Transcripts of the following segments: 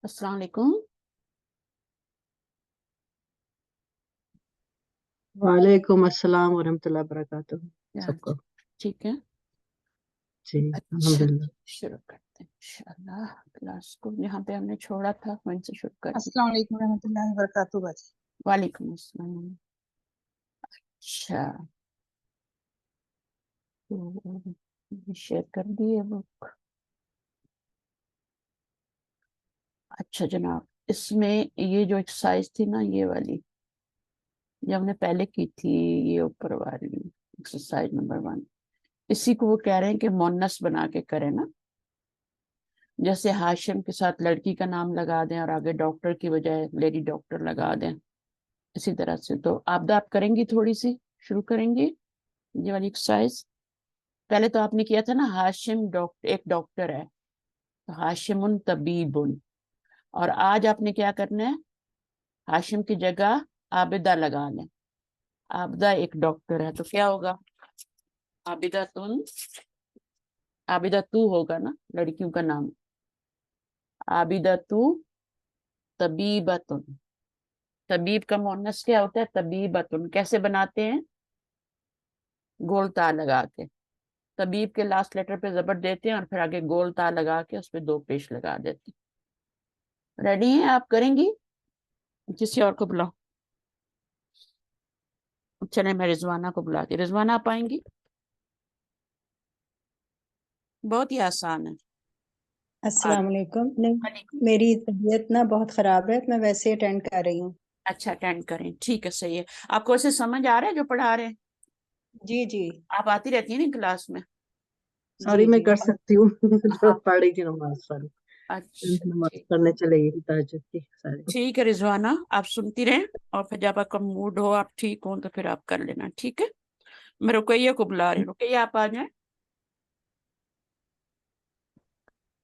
अस्सलाम वालेकुम। वालेकुम अस्सलाम वरहमतुल्लाहि वबरकातुहू। या, सबको ठीक है। जी अच्छा, अल्हम्दुलिल्लाह। शुरू करते हैं इंशाल्लाह। क्लास को जहाँ पे हमने छोड़ा था वहीं से शुरू करें। अस्सलाम वालेकुम रहमतुल्लाहि व बरकातुहू बाजी। वालेकुम अस्सलाम। अच्छा, तो शेयर कर दिए बुक। अच्छा जनाब, इसमें ये जो एक्सरसाइज थी ना, ये वाली जो हमने पहले की थी, ये ऊपर वाली एक्सरसाइज नंबर 1, इसी को वो कह रहे हैं कि मोनस बना के करें ना। जैसे हाशिम के साथ लड़की का नाम लगा दें और आगे डॉक्टर की बजाय लेडी डॉक्टर लगा दें, इसी तरह से। तो आप करेंगी, थोड़ी सी शुरू करेंगी ये वाली एक्सरसाइज। पहले तो आपने किया था ना, हाशिम डॉक्टर एक डॉक्टर है, तो हाशिमुन तबीबुन। और आज आपने क्या करना है, हाशिम की जगह आबिदा लगा लें। आबिदा एक डॉक्टर है, तो क्या होगा, आबिदा तुन, आबिदा तू होगा ना लड़कियों का नाम, आबिदा तू तबीबतुन। तबीब का मुअन्नस क्या होता है, तबीबतुन। कैसे बनाते हैं, गोल ता लगा के। तबीब के लास्ट लेटर पे जबर देते हैं और फिर आगे गोल ता लगा के उस पे 2 पेश लगा देते हैं। रेडी हैं आप, करेंगी? किसी और को बुलाओ। चले, मैं रिजवाना को बुलाती। रिजवाना आप आएंगी? बहुत ही आसान है। अस्सलाम वालेकुम। नहीं, वालेकुम। मेरी तबीयत ना बहुत खराब है, मैं वैसे अटेंड कर रही हूँ। अच्छा, अटेंड करें, ठीक है, सही है। आपको ऐसे समझ आ रहा है जो पढ़ा रहे हैं? जी जी आप आती रहती हैं ना क्लास में? सॉरी, जी मैं जी। कर सकती हूँ। जो हाँ, पढ़ रही थी नमाज, सॉरी। अच्छा नमाज ठीक। पढ़ने चले गई तहज्जुद की, सारी। ठीक है रिजवाना, आप सुनती रहें और फिर जब आपका मूड हो, आप ठीक हो, तो फिर आप कर लेना, ठीक है। मैं रुकैया को बुला रही हूँ, रुकैया आप आ जाए।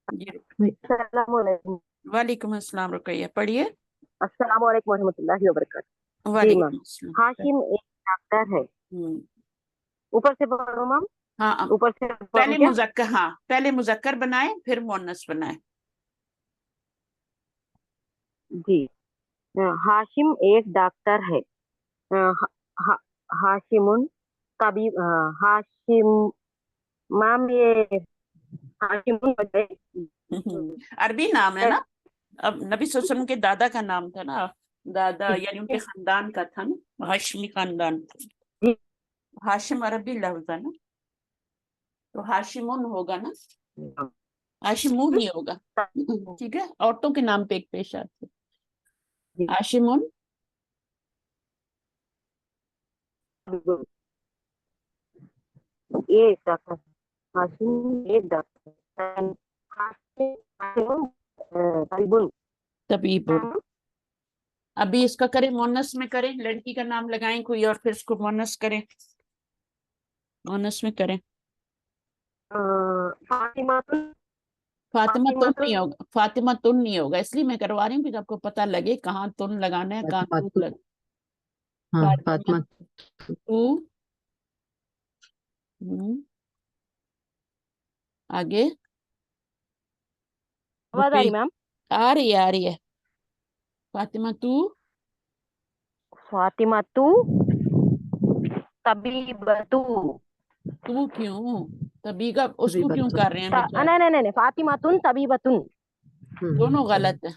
जी अस्सलामुअलैकुम। वालेकुम अस्सलाम, रुकैया पढ़िए। अस्सलामुअलैकुम वरहमतुल्लाहि वबरकातुहू। जी मैम। वालेकुम अस्सलाम। हाशिम एक डॉक्टर है। हम्म, ऊपर से पढ़ो मैम, हाँ, ऊपर से पढ़ो पहले क्या? मुजक्कर, हाँ पहले मुजक्कर बनाए फिर मुअन्नस बनाए। जी। हाशिम एक डॉक्टर है। हा, हा, हाशिमुन तबीब। हाशिम मैम, ये हाशिमुन अरबी नाम है ना। अब नबी सल्लल्लाहु अलैहि वसल्लम के दादा का नाम था ना, दादा यानी उनके खानदान का था ना, हाशमी खानदान। जी हाशिम अरबी लफ्ज है ना, तो हाशिमुन होगा ना, हाशिमुन नहीं होगा। ठीक है, औरतों के नाम पे एक पेश आते, जी। हाशिमुन। ये एक डॉक्टर, हाशिम एक डॉक्टर, हाशिमुन तबीबुन। तबीबुन। अभी इसका करें, मुअन्नस में करें, लड़की का नाम लगाएं कोई और फिर इसको मुअन्नस करें, मुअन्नस में करें। फातिमा फातिमा तुन फातिमा नहीं होगा, फातिमा तुन नहीं होगा, इसलिए मैं करवा रही हूँ कि आपको पता लगे कहाँ तुन लगाना है, कहाँ फातिमा तू तू, लग। हाँ फातिमा फातिमा। तू। हम्म, आगे आवाज आ रुपये। रही मैम? आ रही है। फातिमा तू, फातिमा तू तबीबतू। तू क्यों, तभी का अभी उसको क्यों बच्चों। कर रहे हैं बेचारे, नहीं नहीं नहीं नहीं, फातिमा तुन तबीबतुन। दोनों सही। गलत है।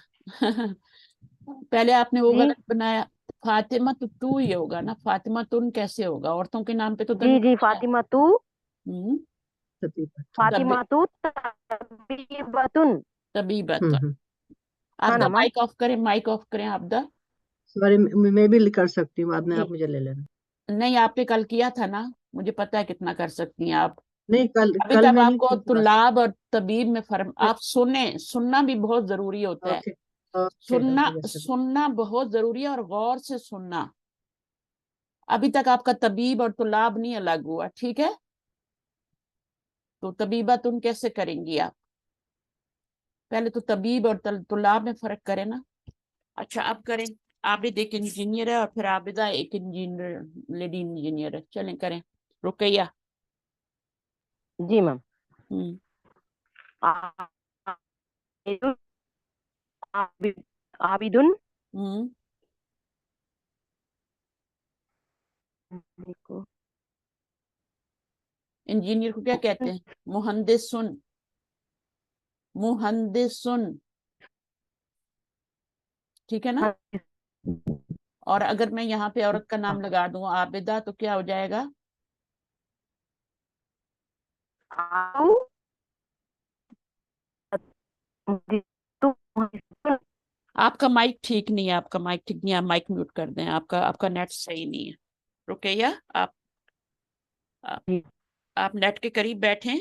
पहले आपने वो जी गलत बनाया। फातिमा तो तू ही होगा ना, फातिमा तुन कैसे होगा, औरतों के नाम पे तो जी जी। तमीज है। फातिमा तू, हम्म, सभी बच्चों। तभी, फातिमा तू तबीबतुन। तभी बात। है आपदा ना मैम? माइक ऑफ करें, माइक ऑफ करें आपदा। सॉरी, मैं भी कर सकती हूँ, बाद में जी आप मुझे ले लेना। नहीं, आपने कल किया था ना, मुझे पता है कितना कर सकती हैं आप। नहीं, कल अभी कल तक मैं नहीं आपको थी क्लास तुलाब और तबीब में फर्क, में। आप सुने, सुनना भी बहुत जरूरी होता है। ओके ओके सुनना, ओके, जैसे सुनना बहुत जरूरी है और गौर से सुनना। अभी तक आपका तबीब और तुलाब नहीं अलग हुआ, ठीक है। तो तबीबा तुम कैसे करेंगी आप, पहले तो तबीब और तुलाब में फर्क करें ना। अच्छा, अब करें। आबिद एक इंजीनियर है और फिर आबिदा एक इंजीनियर, लेडी इंजीनियर है, चलें करें। रुकैया। जी मैम। हम्म, आबिदुन देखो इंजीनियर को क्या कहते हैं? मुहंदिसुन। मुहंदिसुन, ठीक है ना? और अगर मैं यहाँ पे औरत का नाम लगा दूं आबिदा, तो क्या हो जाएगा? आपका माइक ठीक नहीं है, आपका माइक ठीक नहीं है, आप माइक म्यूट कर दें। आपका नेट सही नहीं है। रुकैया, आप नेट के करीब बैठें,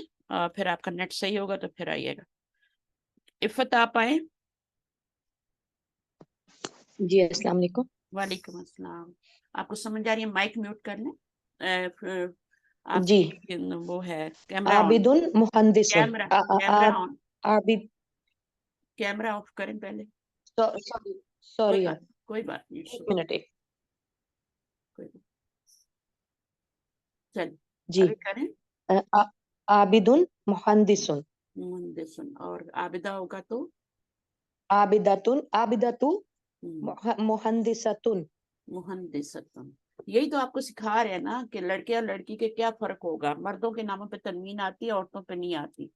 फिर आपका नेट सही होगा तो फिर आइएगा। इफ़त, आप आए। जी अस्सलाम वालेकुम। वालेकुम अस्सलाम। आपको समझ आ रही है? माइक म्यूट कर लें। फिर आप जी। वो है कैमरा ऑन। आबिदुन मुहंदिसुन। Camera on. Abid camera off करें पहले। सॉरी सॉरी यार, कोई बात नहीं। एक मिनट एक। चल जी। अभी करें। आबिदुन मुहंदिसुन। मुहंदिसुन, और आबिदा होगा तो आबिदतु मुहंदिसतुन। मुहंदिसतुन। यही तो आपको सिखा रहे हैं ना कि लड़के और लड़की के क्या फर्क होगा। मर्दों के नामों पे तनवीन आती है, औरतों पे नहीं आती।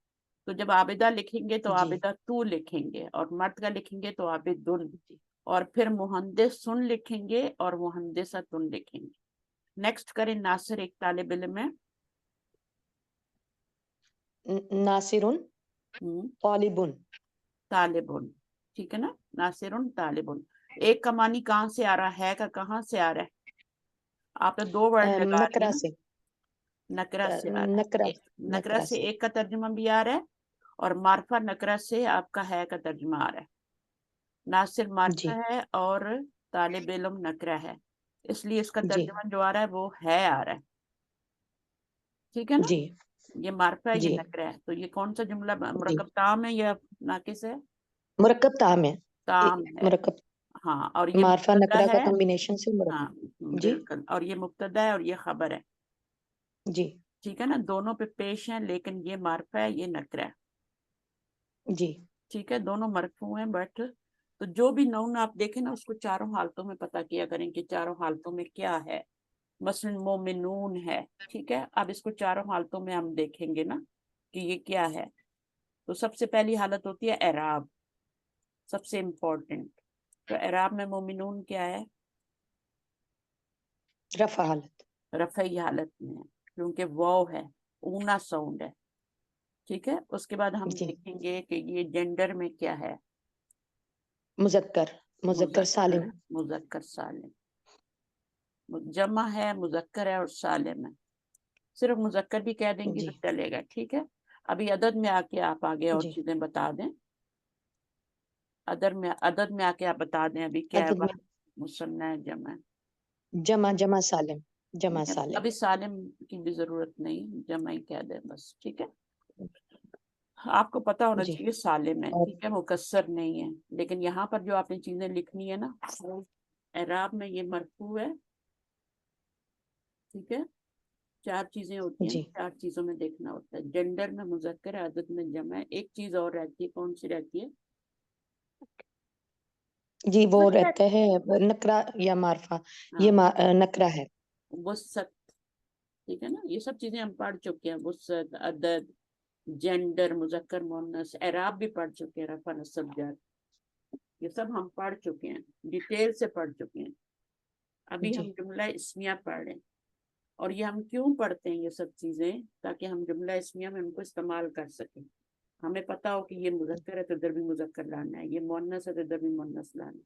तो जब आबिदा लिखेंगे तो जी आबिदा तू लिखेंगे, और मर्द का लिखेंगे तो आबिदुन, और फिर मुहंदिसुन लिखेंगे और मुहंदिसतुन लिखेंगे। नेक्स्ट करें नासिर, एक तालिब इल्म है। नासिरुन तालिबुन। तालिबुन, ठीक है ना? नासिरुन तालिबुन। एक का मानी कहाँ से आ रहा है? का कहाँ से आ रहा है? आप तो दो वर्ड लगा रही नकरा हैं ना। से। नकरा से आ रहा नकरा है। नकरा से एक का तर्जुमा भी आ रहा है, और मार्फा नकरा से आपका है का तर्जुमा आ रहा है। नासिर मार्फा जी है और तालिब इल्म नकरा है, इसलिए इसका जी तर्जुमा जो आ रहा है वो है आ रहा है। ठीक है ना? जी ये मार्फा है, ये जी नकरा है। तो ये कौन सा जुमला जी। मुरक्कब ताम है या नाकिस है? मुरक्कब ताम है। ताम है। मुरक्कब हाँ, और ये मार्फा मुब्तदा नकरा का है। कॉम्बिनेशन से हाँ मुरक्कब। जी बिल्कुल, और ये मुब्तदा है और ये खबर है। जी ठीक है ना? दोनों पे पेश है, लेकिन ये मार्फा है, ये नकरा है। जी ठीक है, दोनों मरफू हैं। बट तो जो भी नौन आप देखें ना, उसको चारों हालतों में पता किया करें कि चारों हालतों में क्या है। मसलन मोमिनून है, ठीक है? अब इसको चारों हालतों में हम देखेंगे ना कि ये क्या है। तो सबसे पहली हालत होती है एराब, सबसे इम्पोर्टेंट। तो एराब में मोमिनून क्या है? रफा हालत। रफ़ई हालत में है, क्योंकि वाव है, ऊना साउंड है। ठीक है, उसके बाद हम जी देखेंगे कि ये जेंडर में क्या है। मुजक्कर मुजक्कर सालिम। मुजक्कर सालिम। जमा है, मुजक्कर है और सालिम है। सिर्फ मुजक्कर भी कह देंगी जी तो चलेगा। ठीक है, अभी अदद में आके आप आगे और जी। चीजें बता दें। अदद में आके आप बता दें अभी क्या है। अदद में मुसन्ना है, जमा है। जमा सालिम। जमा सालिम। अभी सालिम की भी जरूरत नहीं, जमा ही कह दें बस। ठीक है, आपको पता होना जी। चाहिए सालिम है, और ठीक है, मुकस्सर नहीं है। लेकिन यहाँ पर जो आपने चीजें लिखनी है ना, एराब में ये मरफू है। ठीक है, चार चीजें होती हैं, जी चार चीजों में देखना होता है। जेंडर में मुजक्कर है, अदद में जमा है। एक चीज और रहती है, कौन सी रहती है? जी वो रहता है नकरा या मारफा। ये हाँ, नकरा है। वसत। ठीक है ना? ये सब चीजें हम पढ़ चुके हैं। वसत, अदद, जेंडर, मुजक्कर मुन्नस, एराब भी पढ़ चुके हैं, रफा नस्ब जर, ये सब हम पढ़ चुके हैं, डिटेल से पढ़ चुके हैं। अभी हम जी जुमला इस्मिया पढ़ रहे हैं। और ये हम क्यों पढ़ते हैं ये सब चीजें? ताकि हम जुमला इस्मिया में उनको इस्तेमाल कर सकें। हमें पता हो कि ये मुजक्कर है तो इधर भी मुजक्कर लाना है, ये मुन्नस है तो इधर भी मुन्नस लाना है।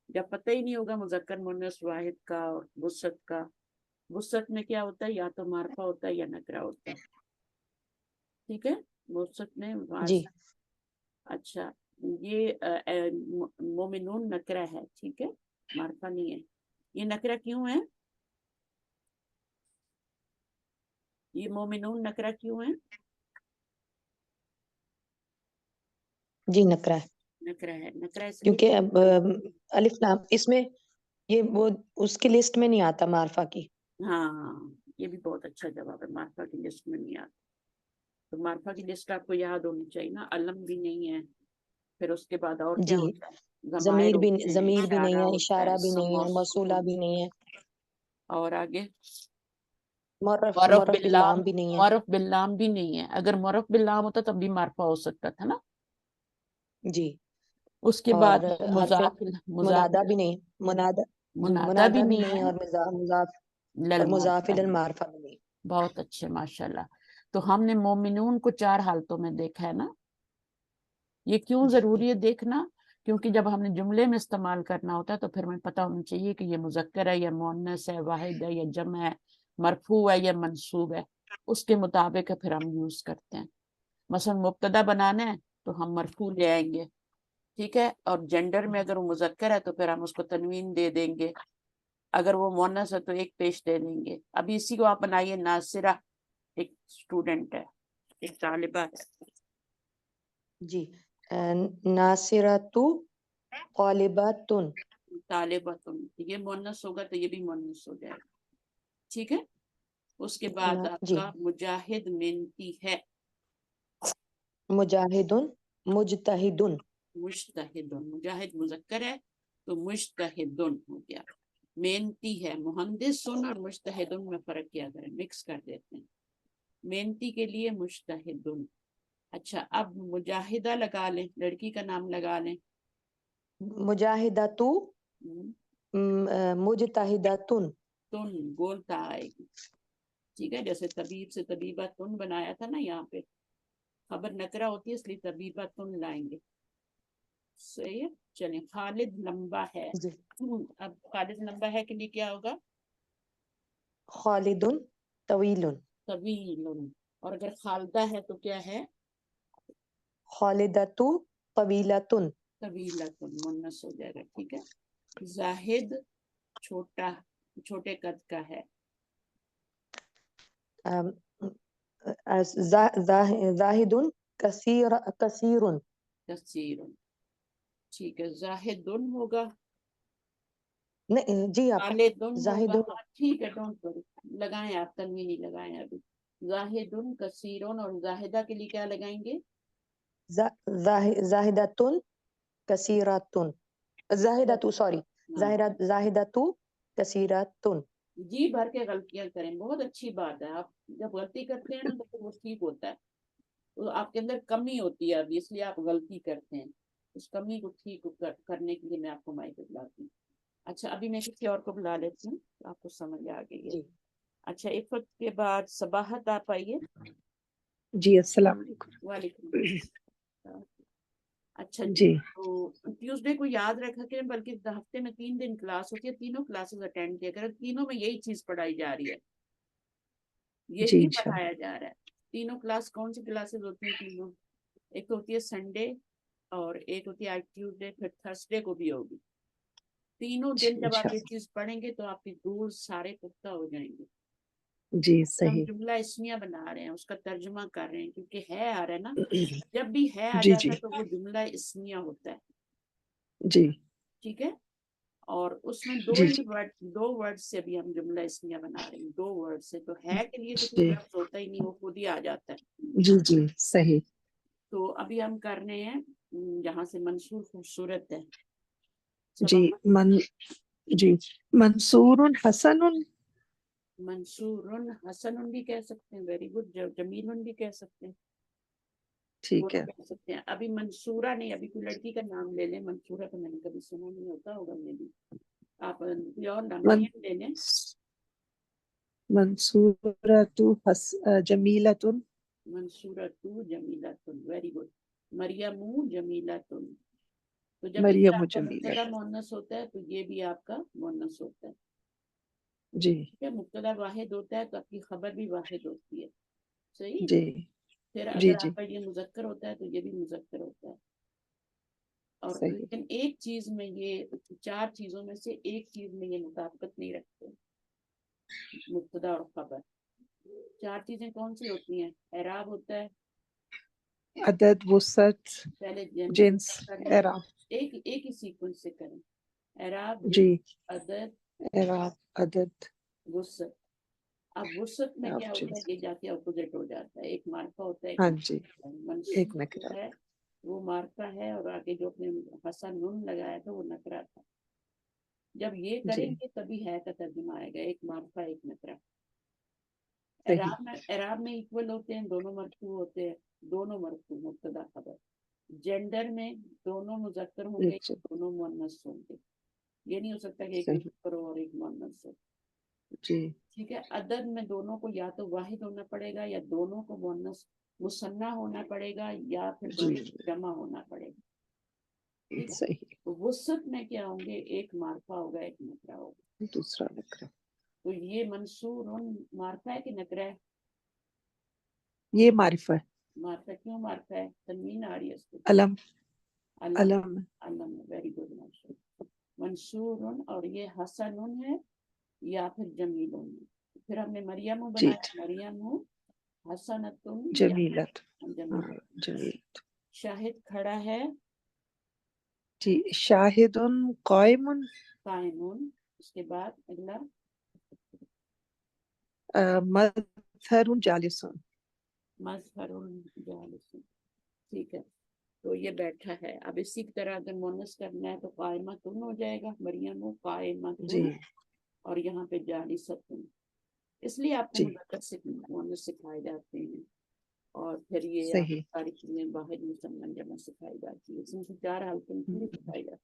जब पता ही नहीं होगा मुजक्कर मुन्नस वाहिद का और वुसत का, वुसत में क्या होता है? या तो मार्फा होता है या नकरा होता है। ठीक है, वुसत में जी अच्छा, ये मोमिनून नकरा है, ठीक है, मार्फा नहीं है। ये नकरा क्यों है? ये मोमिनून नकरा क्यों है? जी नकरा है। नकरा है, नकरा इसलिए क्योंकि अब अलिफ लाम इसमें ये वो उसकी लिस्ट में नहीं आता मारफा की। हाँ, ये भी बहुत अच्छा जवाब है, मार्फा की लिस्ट में नहीं आता। तो मार्फा की लिस्ट आपको याद होनी चाहिए ना, अलम भी नहीं है, پھر اس کے بعد اور جی کیا ہوتا ہے؟ ضمیر بھی ہوتے ہیں، ضمیر بھی نہیں ہے، ہوتا اشارہ بھی اسم نہیں ہے، موصولہ موصول، بھی نہیں ہے، اور آگے معرف معرف معرف باللام، باللام بھی نہیں ہے. معرف باللام بھی نہیں ہے. اگر معرف باللام ہوتا تب بھی مرفوع ہو سکتا تھا نا. جی اس کے بعد اور حرف مضاف منادہ بھی نہیں، منادہ جی منادہ منادہ بھی نہیں ہے ہے، اور مضاف اور مضاف للمعرفہ. المعرفہ بھی نہیں. بہت اچھے ماشاءاللہ. تو ہم نے مومنون کو 4 حالتوں میں دیکھا ہے نا. یہ کیوں جی ضروری ہے دیکھنا؟ کیونکہ جب ہم نے جملے میں استعمال کرنا ہوتا ہے تو پھر ہمیں پتہ ہونا چاہیے کہ یہ مذکر ہے یا مؤنث ہے، واحد ہے یا جمع ہے، مرفوع ہے یا منصوب ہے. اس کے مطابق پھر ہم یوز کرتے ہیں. مثلا مبتدا بنانا ہے تو ہم مرفوع لے آئیں گے، ٹھیک ہے. اور جینڈر میں اگر وہ مذکر ہے تو پھر ہم اس کو تنوین دے دیں گے، اگر وہ مؤنث ہے تو ایک پیش دے دیں گے. ابھی اسی کو آپ بنائیے ناصرہ، ایک اسٹوڈنٹ ہے، ایک طالبہ ہے. جی ناصرۃ طالبۃ. طالبۃ، یہ مؤنث ہوگا تو یہ بھی مؤنث ہو جائے گا، ٹھیک ہے. اس کے بعد آپ جی کا مجاہد محنتی ہے. مجاہد مجتہد. مجتہد، مجاہد مذکر ہے تو مجتہد ہو گیا. محنتی ہے، مہندس اور مجتہد میں فرق کیا کریں، مکس کر دیتے ہیں. محنتی کے لیے مجتہد. اچھا اب مجاہدہ لگا لیں، لڑکی کا نام لگا لیں. مجاہدۃ مجتہدۃ. تن گولتا آئے گی، ٹھیک ہے. جیسے طبیب سے طبیبہ تن بنایا تھا نا، یہاں پہ خبر نکرہ ہوتی ہے اس لیے طبیبہ تن لائیں گے. صحیح ہے. چلیں خالد لمبا ہے. جی اب خالد لمبا ہے کے لیے کیا ہوگا؟ خالد طویل. طویل. اور اگر خالدہ ہے تو کیا ہے؟ خالدۃ طویلۃ. طویلۃ، مؤنث ہو جائے گا، ٹھیک ہے. زاہد چھوٹا، چھوٹے قد کا ہے. زاہد کثیر کثیر. کثیر، ٹھیک ہے. زاہد ہوگا، جی آپ خالد زاہد. ہوگا، ہاں ٹھیک ہے. ڈونٹ ورری، لگائیں آپ تنوین ہی لگائیں ابھی. زاہد کثیر، اور زاہدہ کے لیے کیا لگائیں گے؟ زاہدۃ کثیرۃ. زاہدۃ سوری، زاہدۃ کثیرۃ. جی بھر کے غلطیاں کریں، بہت اچھی بات ہے. آپ جب غلطی کرتے ہیں نا تو پھر وہ ٹھیک ہوتا ہے. تو آپ کے اندر کمی ہوتی ہے ابھی، اس لیے آپ غلطی کرتے ہیں. اس کمی کو ٹھیک کرنے کے لیے میں آپ کو مائک پہ بلاتی ہوں. اچھا ابھی میں کسی اور کو بلا لیتی ہوں، آپ کو سمجھ آ گئی ہے. جی اچھا عفت کے بعد صباحت آپ آئیے. جی السلام علیکم. وعلیکم السلام. اچھا جی، جی تو ٹیوزڈے کو یاد رکھا کریں، بلکہ ہفتے میں 3 دن کلاس ہوتی ہے، تینوں کلاسز اٹینڈ کیا کریں. تینوں میں یہی چیز پڑھائی جا رہی ہے، جی یہی انشاءاللہ. پڑھایا جا رہا ہے. تینوں کلاس کون سی کلاسز ہوتی ہیں؟ تینوں، ایک تو ہوتی ہے سنڈے، اور ایک ہوتی ہے ٹیوزڈے، پھر تھرسڈے کو بھی ہوگی. تینوں دن جب آپ یہ انشاءاللہ. چیز پڑھیں گے تو آپ کے رولز سارے پختہ ہو جائیں گے. جی ہم صحیح. جملہ اسمیہ بنا رہے ہیں، اس کا ترجمہ کر رہے ہیں، کیونکہ ہے آ رہا ہے نا. جب بھی ہے آ جی جاتا جی ہے تو وہ جملہ اسمیہ ہوتا ہے، جی ٹھیک ہے. اور اس میں جی جی دو ورڈ سے ابھی ہم جملہ اسمیہ بنا رہے ہیں، 2 ورڈ سے. تو ہے کے لیے تو کوئی جی لفظ ہوتا ہی نہیں، وہ خود ہی آ جاتا ہے. جی جی صحیح. تو ابھی ہم کر رہے ہیں جہاں سے منصور خوبصورت ہے. جی جی منصور حسن. منصور حسن بھی کہہ سکتے ہیں، ویری گڈ. جمیل بھی کہہ سکتے ہیں، ٹھیک دونوں ہے. کہہ سکتے ہیں. ابھی منصورہ نہیں، ابھی کوئی لڑکی کا نام لے لیں. منصورہ تو میں نے کبھی سنا نہیں، ہوتا ہوگا میں بھی. آپ کوئی اور نام من لے لیں. منصورۃ جمیلۃ. منصورۃ جمیلۃ، ویری گڈ. مریم جمیلۃ. تو جب یہ مریم آپ کا جمیلۃ. مبتدا مؤنث ہوتا ہے تو یہ بھی آپ کا مؤنث ہوتا ہے. جی ٹھیک ہے، مبتدا واحد ہوتا ہے تو آپ کی خبر بھی واحد ہوتی ہے. صحیح. جی پھر جی اگر جی آپ کا یہ مذکر ہوتا ہے تو یہ بھی مذکر ہوتا ہے. اور صحیح. لیکن ایک چیز میں، یہ 4 چیزوں میں سے ایک چیز میں یہ مطابقت نہیں رکھتے، مبتدا اور خبر. 4 چیزیں کون سی ہوتی ہیں؟ اعراب ہوتا ہے، عدد، وسعت، پہلے جنس، کر لیں، اعراب. ایک ہی سیکوینس سے کریں. اعراب، جی جنس، عدد، اعراب، عدد. وسعت. اب وسعت میں آپ کیا ہوتا ہے؟ جنس. یہ جا کے اپوزٹ ہو جاتا ہے. ایک معرفہ ہوتا ہے، ایک ہاں جی نکرہ. ایک منصوب نکرہ. جو ہے وہ مارکا ہے اور آگے جو اپنے حسن نون لگایا تھا وہ نکرا تھا. جب یہ کریں جی گے تبھی ہے کا ترجمہ آئے گا, ایک مارکا ایک نکرا. صحیح. اعراب میں ایکول ہوتے ہیں, دونوں مرفوع ہوتے ہیں, دونوں مرفوع مبتدا خبر. جینڈر میں دونوں مذکر ہوں گے, اچھا دونوں مؤنث ہوں گے. یہ نہیں ہو سکتا کہ ایک صحیح. مذکر ہو اور ایک مؤنث ہو. جی ٹھیک ہے. عدد میں دونوں کو یا تو واحد ہونا پڑے گا یا دونوں کو مؤنث مثنیٰ ہونا پڑے گا یا پھر جی دونوں کو جمع ہونا پڑے گا. ٹھیک ہے. صحیح. وسط میں کیا ہوں گے, ایک مارفا ہوگا ایک نکرا ہوگا. دوسرا نکرا. تو یہ منصور مارفا ہے کہ نکرا ہے؟ یہ معرفہ ہے. مارفا کیوں مارفا ہے؟ تنوین آ رہی ہے اس کو. علم. علم. علم. علم. Very good. منصور اور یہ حسن ہے یا پھر جمیل ہے. پھر ہم نے مریم جی بنایا, مریم حسنۃ یا جمیلت. جمیل. ہاں جمیلت. شاہد کھڑا ہے, جی شاہد قائم. قائمون. اس کے بعد اگلا مظہر جالس. مظہر جالس. ٹھیک ہے. تو یہ بیٹھا ہے. اب اسی کی طرح اگر مونس کرنا ہے تو قائمتن ہو جائے گا, مریم قائمتن, جی اور یہاں پہ جالستن. اس لیے آپ کو جی مذکر سے مونس سکھائے جاتے ہیں, اور پھر یہ آپ صحیح. ساری چیزیں واحد مثنى جمع سکھائی جاتی ہے. اس میں سے 4 حالتیں نہیں سکھائی جاتی.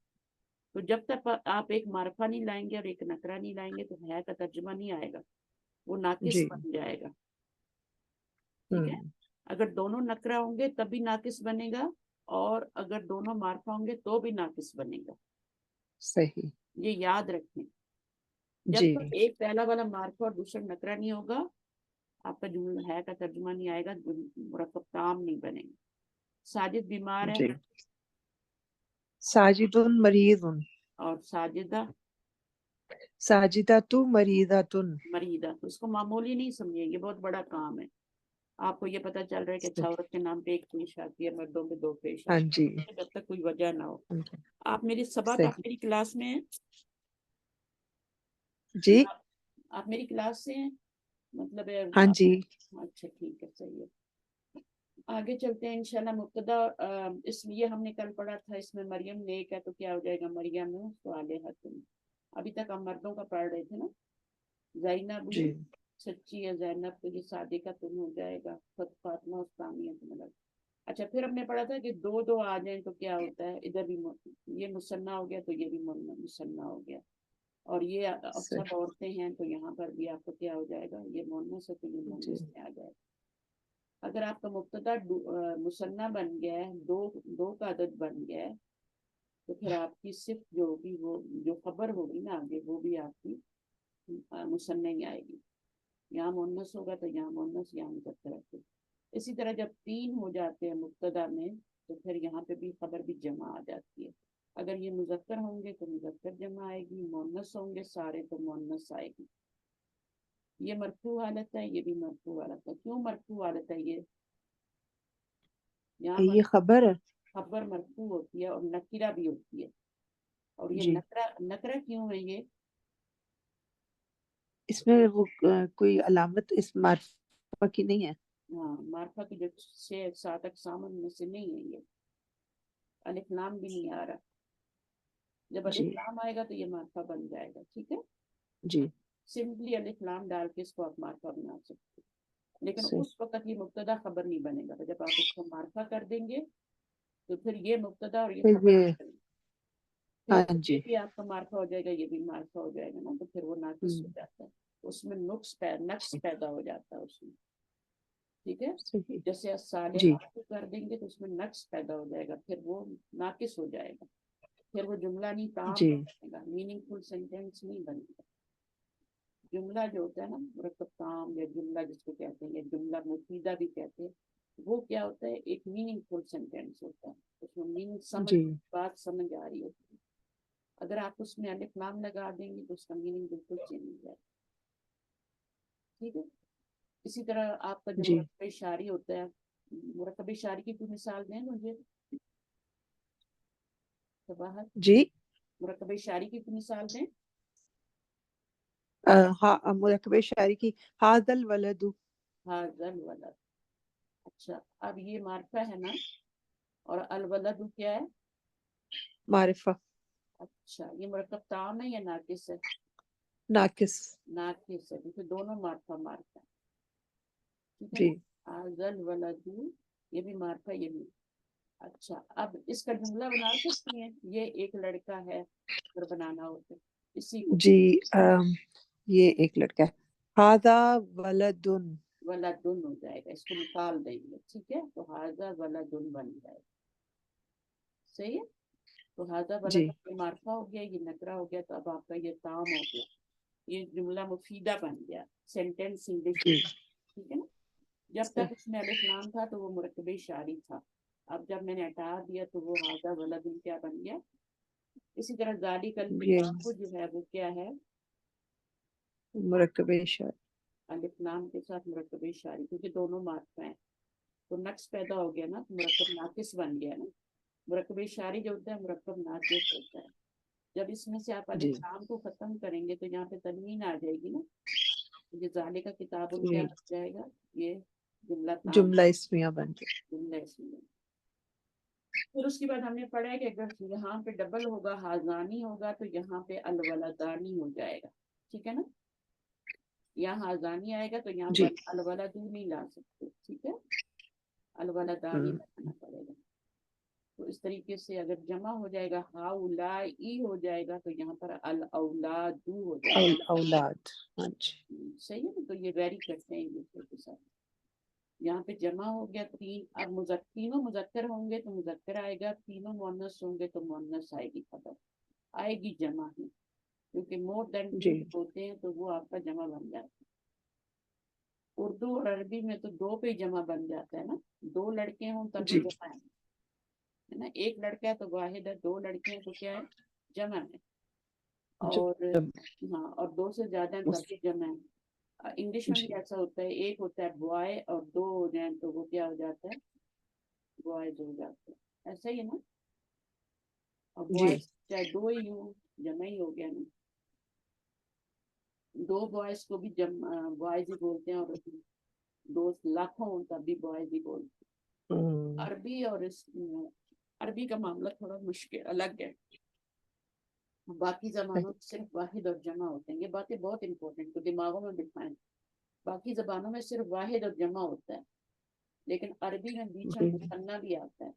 تو جب تک آپ ایک معرفہ نہیں لائیں گے اور ایک نکرہ نہیں لائیں گے تو ہے کا ترجمہ نہیں آئے گا, وہ ناقص جی بن جائے گا. ٹھیک ہے. اگر دونوں نکرہ ہوں گے تب بھی ناقص بنے گا, اور اگر دونوں معرفہ ہوں گے تو بھی ناقص بنے گا. صحیح. یہ یاد رکھیں. جب جی تک ایک پہلا والا معرفہ اور دوسرا نکرہ نہیں ہوگا آپ کا جملہ ہے کا ترجمہ نہیں آئے گا, مرکب تام نہیں بنے گا. ساجد بیمار ہے جی ساجد مریض. اور ساجدہ ساجدہ مریضۃ. مریدہ. تو اس کو معمولی نہیں سمجھیں, یہ بہت بڑا کام ہے. آپ کو یہ پتا چل رہا ہے کہ اچھا عورت کے نام پہ ایک پیش آتی ہے, مردوں پہ 2 پیش ہاں آتی جی ہے, جب تک کوئی وجہ نہ ہو. آپ میری سبق آپ صحیح. میری کلاس میں ہیں, جی آپ میری کلاس سے ہیں, مطلب ہے ہاں جی اچھا ٹھیک ہے, صحیح ہے. آگے چلتے ہیں انشاءاللہ. مبتدا اس لیے ہم نے کل پڑھا تھا, اس میں مریم نیک ہے تو کیا ہو جائے گا, مریم صالحۃ. ابھی تک ہم مردوں کا پڑھ رہے تھے نا. زینب جی سچی ہے, زینب تو یہ صادقہ تم ہو جائے گا. خود فاطمہ اسلامیہ تم. اچھا پھر ہم نے پڑھا تھا کہ 2 آ جائیں تو کیا ہوتا ہے, ادھر بھی یہ مثنیٰ ہو گیا تو یہ بھی مثنیٰ ہو گیا, اور یہ صحیح. سب عورتیں ہیں تو یہاں پر بھی آپ کو کیا ہو جائے گا, یہ مؤنث ہے تو یہ جی مؤنث میں آ جائے گا. اگر آپ کا مبتدا مثنیٰ بن گیا ہے, 2 کا عدد بن گیا ہے, تو پھر آپ کی صرف جو ہوگی وہ جو خبر ہوگی نا آگے وہ بھی آپ کی مثنیٰ ہی آئے گی. یہاں مؤنث ہوگا تو یہاں مؤنث, یہاں مذکر ہے. اسی طرح جب 3 ہو جاتے ہیں مبتدا میں تو پھر یہاں پہ بھی خبر بھی جمع آ جاتی ہے. اگر یہ مذکر ہوں گے تو مذکر جمع آئے گی, مؤنث ہوں گے سارے تو مؤنث آئے گی. یہ مرفوع حالت ہے, یہ بھی مرفوع حالت ہے. کیوں مرفوع حالت ہے یہ؟ یہاں یہ خبر ہے. خبر مرفوع ہوتی ہے اور نکرہ بھی ہوتی ہے, اور یہ جی نکرہ کیوں ہے یہ؟ اس میں وہ کوئی علامت اس معرفہ کی نہیں ہے. ہاں, معرفہ کی جو 6-7 اقسام میں سے نہیں ہے یہ. الف لام بھی نہیں آ رہا. جب جی الف لام آئے گا تو یہ معرفہ بن جائے گا. ٹھیک ہے. جی سمپلی الف لام ڈال کے اس کو آپ معرفہ بنا سکتے, لیکن صحیح. اس وقت یہ مبتدا خبر نہیں بنے گا. جب آپ اس کو معرفہ کر دیں گے تو پھر یہ مبتدا اور یہ پھر خبر یہ نہیں بنے گا. ہاں پھر جی یہ بھی آپ کا معرفہ ہو جائے گا, یہ بھی معرفہ ہو جائے گا نا, تو پھر وہ ناقص ہو جاتا ہے. اس میں نقص پیدا ہو جاتا ہے اس میں. ٹھیک ہے. صحیح. جیسے جی صالحات کر دیں گے تو اس میں نقص پیدا ہو جائے گا, پھر وہ ناقص ہو جائے گا, پھر وہ جملہ نہیں تام جی بنے گا, میننگ فل سینٹینس نہیں بنے گا. جملہ جو ہوتا ہے نا مرکب تام, یا جملہ جس کو کہتے ہیں, یا جملہ مفیدہ بھی کہتے ہیں, وہ کیا ہوتا ہے, ایک میننگ فل سینٹینس ہوتا ہے. اس میں میننگ سمجھ, جی بات سمجھ آ رہی ہوتی ہے. اگر آپ اس میں الف لام لگا دیں گے تو اس کا میننگ بالکل چینج ہو جائے گا. ٹھیک ہے. اسی طرح آپ کا جو جی مرکب شعری ہوتا ہے, مرکب شعری کی کوئی مثال دیں مجھے. باہر جی مرکب شعری کی کوئی مثال دیں. ہاں مرکب شاعری کی ھذا الولد. حاضل ولد. اچھا اب یہ معرفہ ہے نا, اور الولد کیا ہے؟ معرفہ اچھا یہ مرکب تام ہے یا ناقص ہے؟ ناقص. ناقص ہے کیونکہ دونوں معرفہ ہے. ٹھیک ہے جی نا. ازل ولدو یہ بھی معرفہ یہ بھی. اچھا اب اس کا جملہ بنا سکتی ہیں؟ یہ ایک لڑکا ہے اگر بنانا ہو تو اسی کو جی. یہ ایک لڑکا ہے. ہاذا ولدن. ولدن ہو جائے گا. اس کو نکال دیں گے. ٹھیک ہے تو ہاذا ولدن بن جائے گا. صحیح ہے. تو ہاذا جی ولد معرفہ ہو گیا یہ نکرہ ہو گیا. تو اب آپ کا یہ تام ہو گیا. یہ جملہ مفیدہ بن گیا. Sentence English. جی ٹھیک ہے نا. جب تک اس میں الف لام تھا تو وہ مرکب اشاری تھا. اب جب میں نے ہٹا دیا تو وہ ہاذا ولدن کیا بن گیا. اسی طرح ذالک یہ الکتاب جو ہے وہ کیا ہے؟ مرکب اشارہ. الف لام کے ساتھ مرکب اشاری کیونکہ دونوں معرفہ ہیں. تو نقص پیدا ہو گیا نا. تو مرکب ناقص بن گیا نا. مرکب اشاری جو ہوتا ہے مرکب ناقص ہوتا ہے. جب اس میں سے آپ جی الف لام کو ختم کریں گے تو یہاں پہ تنوین آ جائے گی نا. یہ ذالک کا کتاب کیا جی. بن جائے گا. یہ جملہ تام جملہ اسمیہ بن گیا. جملہ اس میں. پھر اس کے بعد ہم نے پڑھا ہے کہ اگر یہاں پہ ڈبل ہوگا ہاذانی ہوگا تو یہاں پہ الولدانی ہو جائے گا. ٹھیک ہے نا. یہاں ہاذانی آئے گا تو یہاں جی. الولد نہیں لا سکتے. ٹھیک ہے. الولدانی لگانا پڑے گا. تو اس طریقے سے اگر جمع ہو جائے گا ہاؤلائی ہو جائے گا تو یہاں پر الاولادو ہو جائے گا. اولاد. ہاں جی. صحیح ہے نا. تو یہ ویری کرتے ہیں ایک دوسرے کے ساتھ. یہاں پہ جمع ہو گیا تین. اب تینوں مذکر ہوں گے تو مذکر آئے گا. تینوں مؤنث ہوں گے تو مؤنث آئے گی. خبر آئے گی جمع ہی کیونکہ مور دین ٹو جی ہوتے ہیں تو وہ آپ کا جمع بن جاتا ہے. اردو اور عربی میں تو دو پہ جمع بن جاتا ہے نا. دو لڑکے ہوں تب بھی جی. جمع ہے نا. ایک لڑکا ہے تو واحد ہے. دو لڑکے ہیں تو کیا ہے؟ جمع ہے. اور ہاں اور دو سے زیادہ ہیں تب بھی جمع ہے. انگلش میں بھی جی ایسا ہوتا ہے. ایک ہوتا ہے بوائے اور دو ہو جائیں تو وہ کیا ہو جاتا ہے؟ بوائز ہو جاتا ہے. ایسا ہی ہے نا. اور جی. بوائز چاہے دو ہی ہوں جمع ہی ہو گیا نا. دو بوائز کو بھی بوائز ہی بولتے ہیں. اور دو لاکھوں ہوں تب بھی بوائز ہی بولتے ہیں. عربی اور عربی کا معاملہ تھوڑا مشکل الگ ہے. باقی زبانوں میں صرف واحد اور جمع ہوتے ہیں. یہ باتیں بہت امپورٹنٹ تو دماغوں میں بٹھائیں. باقی زبانوں میں صرف واحد اور جمع ہوتا ہے. لیکن عربی میں بیچ میں مثنیٰ بھی آتا ہے.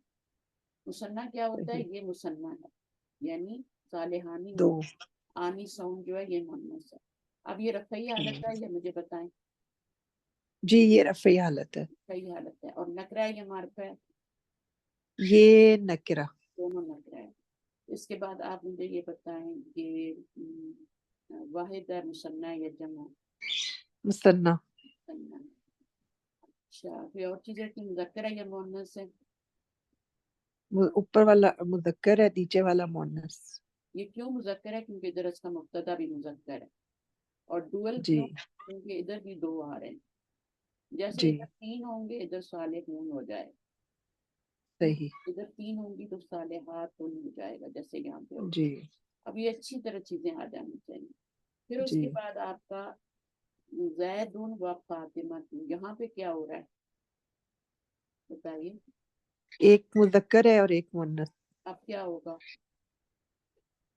مثنیٰ کیا ہوتا ہے؟ یہ مثنیٰ ہے یعنی صالحانی دو. آنی ساؤنڈ جو ہے یہ مؤنث ہے. اب یہ رفعی حالت ہے یا مجھے بتائیں؟ جی یہ رفعی حالت ہے. رفعی حالت ہے. اور نکرہ یا معرفہ ہے؟ یہ نکرہ. دونوں نکرہ ہے. اس کے بعد آپ مجھے یہ بتائیں کہ واحد ہے مثنیٰ یا جمع؟ مثنیٰ. مثنیٰ. اچھا کوئی اور چیز ہے کہ مذکر ہے یا مؤنث ہے؟ اوپر والا مذکر ہے نیچے والا مؤنث. یہ کیوں مذکر ہے؟ کیونکہ ادھر اس کا مبتدا بھی مذکر ہے. اور ڈوئل جی کیوں؟ کیونکہ ادھر بھی دو آ رہے ہیں. جیسے جی ادھر تین ہوں گے ادھر صالحون ہو جائے. صحیح. ادھر تین ہوں گی تو صالحات ہو جائے گا جیسے یہاں پہ ہوگا. جی اب یہ اچھی طرح چیزیں آ جانی چاہیے. پھر اس جی. کے بعد آپ کا زیدن و فاطمہ. یہاں پہ کیا ہو رہا ہے بتائیے. ایک مذکر ہے اور ایک مؤنث. اب کیا ہوگا؟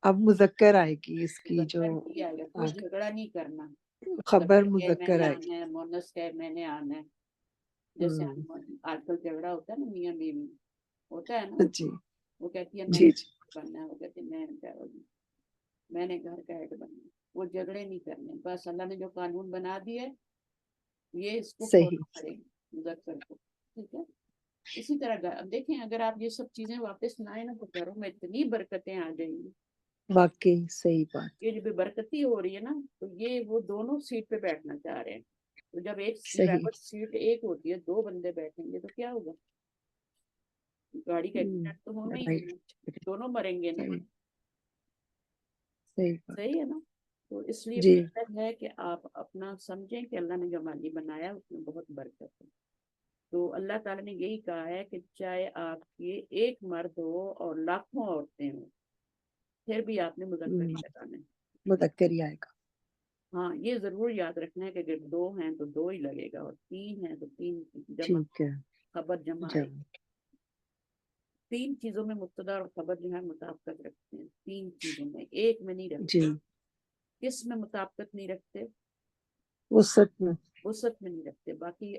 اب مذکر آئے گی اس کی جو مذکر کی آئے گا. کوئی جھگڑا نہیں کرنا. خبر مذکر کہ میں مذکر نے آئے آنا ہے مؤنث کہ میں نے آنا ہے. جیسے گی. آج کل جھگڑا ہوتا ہے نا میاں بیوی ہوتا ہے نا. جی وہ کہتی ہے میں جی نے جی. بننا ہے. وہ کہتی ہے میں نے گھر کا ہیڈ بننا ہے. وہ جھگڑے نہیں کرنے. بس اللہ نے جو قانون بنا دیا ہے یہ اس کو صحیح. فالو کریں مذکر کو. ٹھیک ہے. اسی طرح اب دیکھیں اگر آپ یہ سب چیزیں واپس لائیں نا تو گھروں میں اتنی برکتیں آ جائیں گی. واقعی صحیح بات. یہ جو بے برکتی ہو رہی ہے نا تو یہ وہ دونوں سیٹ پہ بیٹھنا چاہ رہے ہیں. تو جب ایک صحیح. ڈرائیور سیٹ ایک ہوتی ہے دو بندے بیٹھیں گے تو کیا ہوگا؟ گاڑی کا ایکسیڈنٹ تو ہونا ہی ہونا. دونوں مریں گے نا. صحیح بات. صحیح ہے نا. تو اس لیے جی بہتر ہے کہ آپ اپنا سمجھیں کہ اللہ نے جو مالی بنایا اس میں بہت برکت ہے. تو اللہ تعالیٰ نے یہی کہا ہے کہ چاہے آپ کے ایک مرد ہو اور لاکھوں عورتیں ہوں پھر بھی آپ نے مذکر ہی لگانا ہے. مذکر ہی آئے گا. ہاں یہ ضرور یاد رکھنا ہے کہ اگر دو ہیں تو دو ہی لگے گا اور تین ہیں تو تین جمع ٹھیک ہے. خبر جمع آئے جب گی. 3 चीजों में मुब्तदा और खबर जो है मुताबिकत रखते हैं, 3 चीजों में, एक में नहीं रखते। जी किस में मुताबिकत नहीं रखते? वसत में। वसत में नहीं रखते। बाकी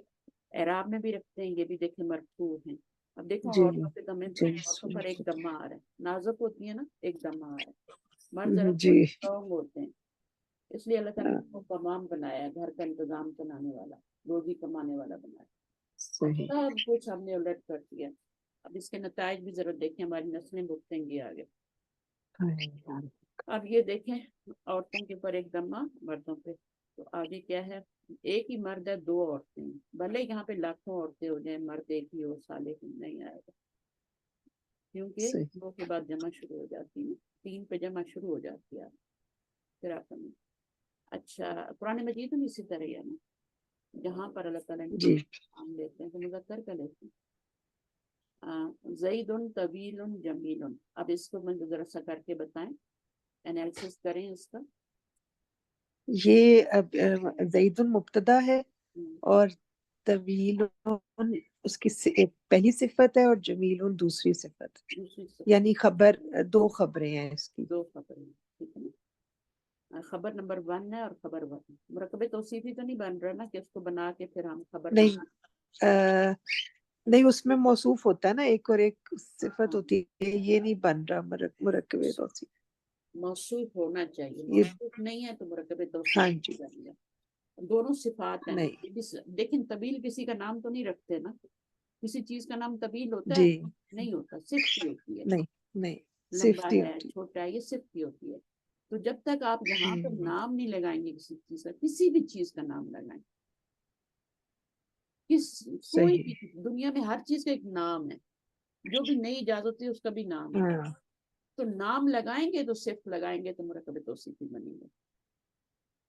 एराब में भी रखते हैं, ये भी देखें मरफू हैं। अब देखो जी औरतों पे दमे, जी औरतों पर एक दम्मा आ रहा है, नाजुक होती है ना, एक दम्मा आ रहा है। मर्द जरा जी स्ट्रॉन्ग होते हैं, इसलिए अल्लाह ताला ने उनको तमाम बनाया, घर का इंतजाम चलाने वाला, रोजी कमाने वाला बनाया। सही। सब कुछ हमने उलट कर दिया। अब इसके नतायज भी जरा देखें, हमारी नस्लें भुगतेंगी आगे। अब ये देखें, औरतों के ऊपर एक दम्मा, मर्दों पे। तो आगे क्या है, एक ही मर्द है, 2 औरतें हैं। भले यहाँ पे लाखों औरतें हो जाए, मर्द एक ही हो, साले नहीं आएगा, क्योंकि सही। 2 के बाद जमा शुरू हो जाती है, 3 पे जमा शुरू हो जाती है। फिर आप अच्छा, कुरान मजीद में इसी तरह है ना, जहाँ पर अल्लाह ताला ने जी नाम लेते हैं तो मुज़क्कर का लेते हैं। ज़ैदुन तवीलुन जमीलुन। अब इसको मुझे जरा सा करके बताएं, एनालिसिस करें इसका। ये अब ज़ैदुन मुब्तदा है हम्म, और तवीलुन उसकी पहली सिफत है और जमीलुन दूसरी सिफत, दूसरी से यानी खबर, 2 खबरें हैं इसकी। 2 खबरें, ठीक है ना। खबर नंबर 1 है और खबर 1 मुरकबे तौसीफी तो नहीं बन रहा ना, कि उसको बना के फिर हम खबर नहीं बना। नहीं, उसमें मौसूफ होता है ना, एक और एक सिफत हाँ, होती है, ये नहीं बन रहा मुरक्कबे तौसीफ। मौसूफ होना चाहिए, ये मौसूफ नहीं है तो मुरकबे हाँ तौसीफी जी, बनेगा। दोनों सिफात हैं। नहीं ये भी लेकिन तबील किसी का नाम तो नहीं रखते ना, किसी चीज का नाम तबील होता है? जी, नहीं होता, सिर्फ की होती है। नहीं नहीं, लंबा सिफ्ती है, होती। छोटा है, ये सिर्फ की होती है। तो जब तक आप यहाँ पर हम्म, नाम नहीं लगाएंगे किसी चीज का, किसी भी चीज का नाम लगाएं, कोई सही। भी, दुनिया में हर चीज का एक नाम है, जो भी नई इजाजत होती है उसका भी नाम है। हाँ तो नाम लगाएंगे तो सिर्फ लगाएंगे तो मुरकबे तौसीफी बनेंगे,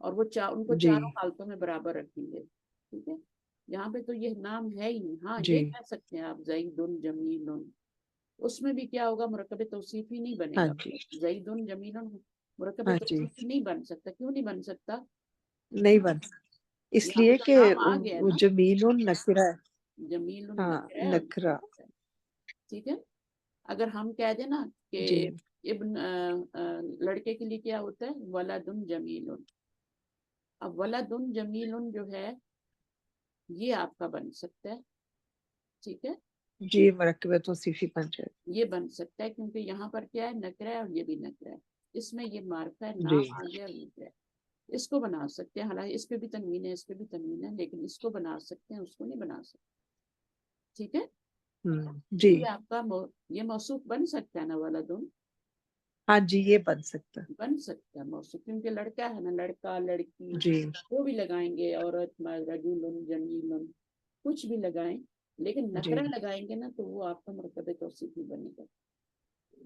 और वो उनको जी चारों हालतों में बराबर रखेंगे, ठीक है। यहाँ पे तो ये नाम है ही नहीं। हाँ, जी ये कह सकते हैं आप ज़ैदुन जमीलुन, उसमें भी क्या होगा, मुरकबे तौसीफी नहीं हाँ बनेगा। जी ज़ैदुन जमीलुन मुरकबे हाँ जी, तौसीफी नहीं बन सकता। क्यों नहीं बन सकता? नहीं बन, यहाँ इसलिए पे तो कि नाम आ गया वो ना, जमीलुन नकरा है। जमीलुन हाँ नकरा है और नकरा। ठीक है। अगर हम कह दें ना कि जी इब्न लड़के के लिए क्या होता है, वलदुन जमीलुन। अब वलदुन जमीलुन जो है, ये आपका बन सकता है, ठीक है, जी, मुरक्कबे तौसीफी बन जाए। ये बन सकता है, क्योंकि यहाँ पर क्या है, नकरा है और ये भी नकरा है। इसमें ये मार्का है, जी नाम आ गया और नकरा है। इसको बना सकते हैं, हालांकि इस पे भी तनवीन है, इस पे भी तनवीन है, लेकिन इसको बना सकते हैं, उसको नहीं बना सकते, ठीक है। जी ये आपका ये मौसूफ बन सकता है ना, वलदुन हाँ जी, ये बन सकता है। बन सकता है मौसूफ, क्योंकि लड़का है ना, लड़का लड़की जी वो भी लगाएंगे, औरत रजुलुन जमीलुन कुछ भी लगाएं, लेकिन जी नकरा लगाएंगे ना तो वो आपका मुरकबे तौसीफी बनेगा।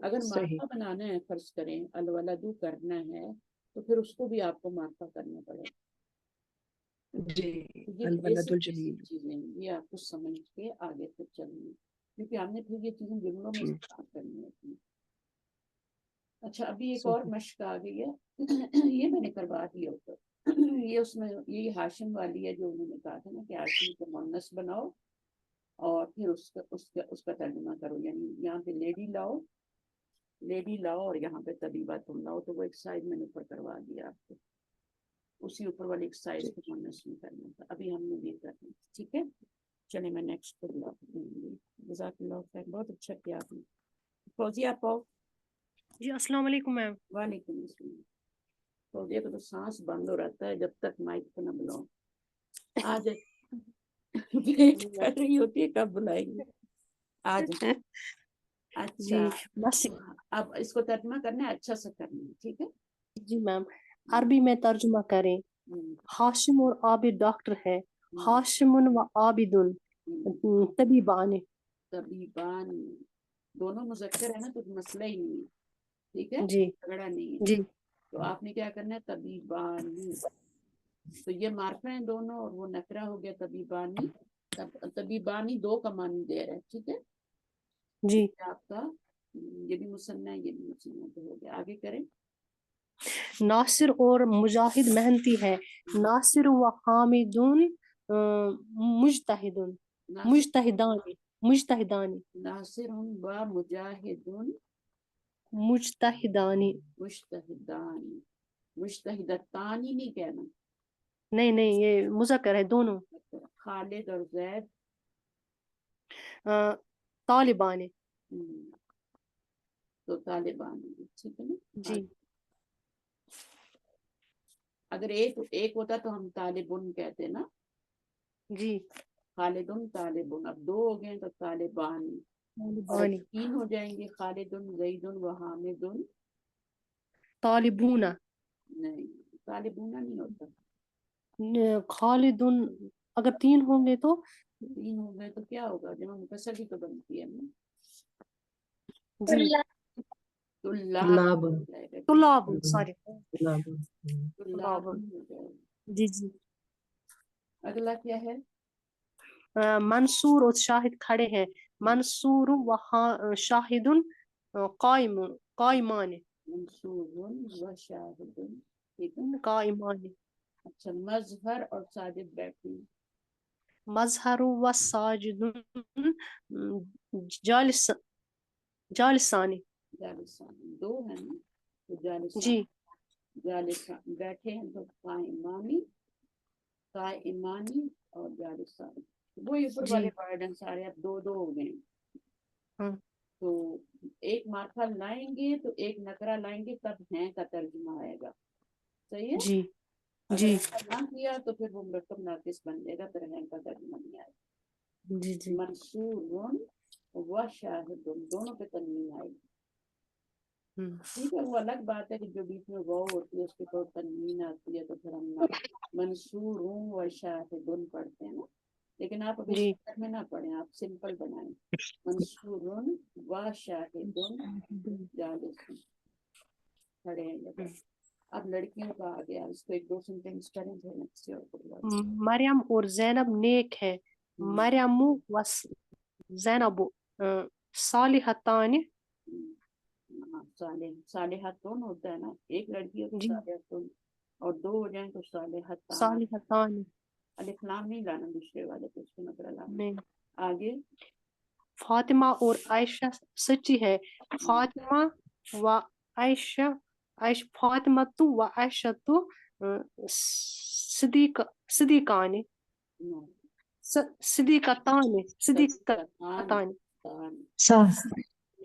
अगर सही। मार्फा बनाना है, फर्ज करें अलवलदू करना है, तो फिर उसको भी आपको मार्फा करना पड़ेगा। जी तो ये अल बेसिक वलदुल बेसिक जमील। चीजें हैं, ये आपको समझ के आगे फिर चलनी है, क्योंकि हमने फिर ये चीजें जुमलों में जी इस्तेमाल करनी होती है। अच्छा, अभी एक और सही। मश्क आ गई है। ये मैंने करवा दिया ऊपर। ये उसमें ये हाशिम वाली है, जो उन्होंने कहा था ना कि हाशिम को मुन्नस बनाओ और फिर उसका उसका उसका तर्जुमा करो, यानी यहाँ पे लेडी लाओ और यहाँ पे तबीबा तुम लाओ। तो वो एक साइड मैंने ऊपर करवा दिया आपको, उसी ऊपर वाली एक साइज जी को मुन्नस में करना था, अभी हमने ये करना, ठीक है। चलिए मैं नेक्स्ट पर जज़ाकल्लाह खैर, बहुत अच्छा किया आपने। फौजिया आप आओ। जी अस्सलाम वालेकुम मैम। वालेकुम अस्सलाम। फौजिया को तो सांस बंद हो रहता है जब तक माइक को न बुलाओ। आज वेट कर रही होती है कब बुलाएंगे। आज अच्छा, जी बस। अब इसको तर्जुमा करना है, अच्छा से करना है, ठीक है। जी मैम, हम्म, अरबी में तर्जुमा करें। हम्म, हाशिम और आबिद डॉक्टर है। हम्म, हाशिमुन व आबिदुन हम्म। तबीबान। तबीबान दोनों मुज़क्कर है ना, तो मसला ही नहीं है, ठीक है, जी झगड़ा नहीं है। जी तो आपने क्या करना है, तबीबानी, तो ये मार्फा है दोनों और वो नकरा हो गया तबीबानी। तबीबानी 2 का मान दे रहा है, ठीक है। जी। ये आपका ये भी मुसन्ना है, ये भी मुसन्ना, तो हो गया। आगे करें। नासिर और मुजाहिद मेहनती है। नासिर व हामिदुन मुजतहिदुन नासिर मुजतहिदान। मुज्तहिदानी, नासिरुन व मुजाहिदुन मुज्तहिदानी, मुज्तहिदानी, मुज्तहिदतानी नहीं कहना। नहीं नहीं ये मुज़क्कर है दोनों। खालिद और जैद तालिबानी, तो तालिबान, ठीक है ना। जी अगर एक होता तो हम तालिबुन कहते ना, जी, खालिदुन तालिबुन। अब दो हो गए तो तालिबानी, और तालिबानी, तीन हो जाएंगे खालिदुन जैदुन व हामिदुन। तालिबूना, नहीं, तालिबूना नहीं होता। खालिदुन, अगर तीन होंगे तो तीन हो गए तो क्या होगा, जब मुकस्सर भी तो बनती है ना। जी तुल्लाब हो जाएगा, तुलाब, सॉरी तुल्लाब तुलाब, हो जाएगा। जी जी। अगला क्या है? मंसूर और शाहिद खड़े हैं, मंसूर व शाहिदुन कायमान, मंसूरुन व शाहिदुन, ठीक है। कायमान, अच्छा, मजहर और साजिद बैठी, मजहर व साजिदुन जालिस जालिसानी, जालिसान दो है ना, तो जालिसान, जी जालिसान बैठे हैं तो काइमानी, काइमानी और जालिसान, वो ऊपर जी वाले वर्ड हैं सारे, अब दो दो हो गए। हाँ, तो एक मार्फा लाएंगे तो एक नकरा लाएंगे, तब हैं का तर्जुमा आएगा, सही है। जी अगर जी ऐसा ना किया तो फिर वो मुरक्कब नाकिस बन जाएगा, फिर हैं का तर्जुमा नहीं आएगा। जी जी मंसूरुन व शाहिदुन दोनों पे तन्वीन आएगी, ठीक है। वो अलग बात है कि जो बीच में वाव होती है उसके तो तन्वीन आती है, तो फिर हम मंसूरुन व शाहिदुन पढ़ते हैं ना। लेकिन आप अभी जी सिंपल में ना पढ़ें, आप सिंपल बनाएं, मंसूरुन व शाहिदुन जालिसून, खड़े हैं जगह। अब लड़कियों का आ गया, इसको एक दो सेंटेंस करें फिर नेक्स्ट ईयर। मरियम और जैनब नेक है, मरियम व जैनब सालिहतानी, सालिहतुन होता है ना, एक लड़की हो तो जी सालिहतुन, और दो हो जाए तो सालिहतान। सालिहतानी, अलिफ लाम नहीं लाना दूसरे वाले पे, उसको नकरा लाना। नहीं। आगे फातिमा और आयशा सच्ची है, फातिमा व आयशा फातिमा तु व आयशा तु सिद्दीकानी, सिद्दीकतानी, सिद्दीकतानी,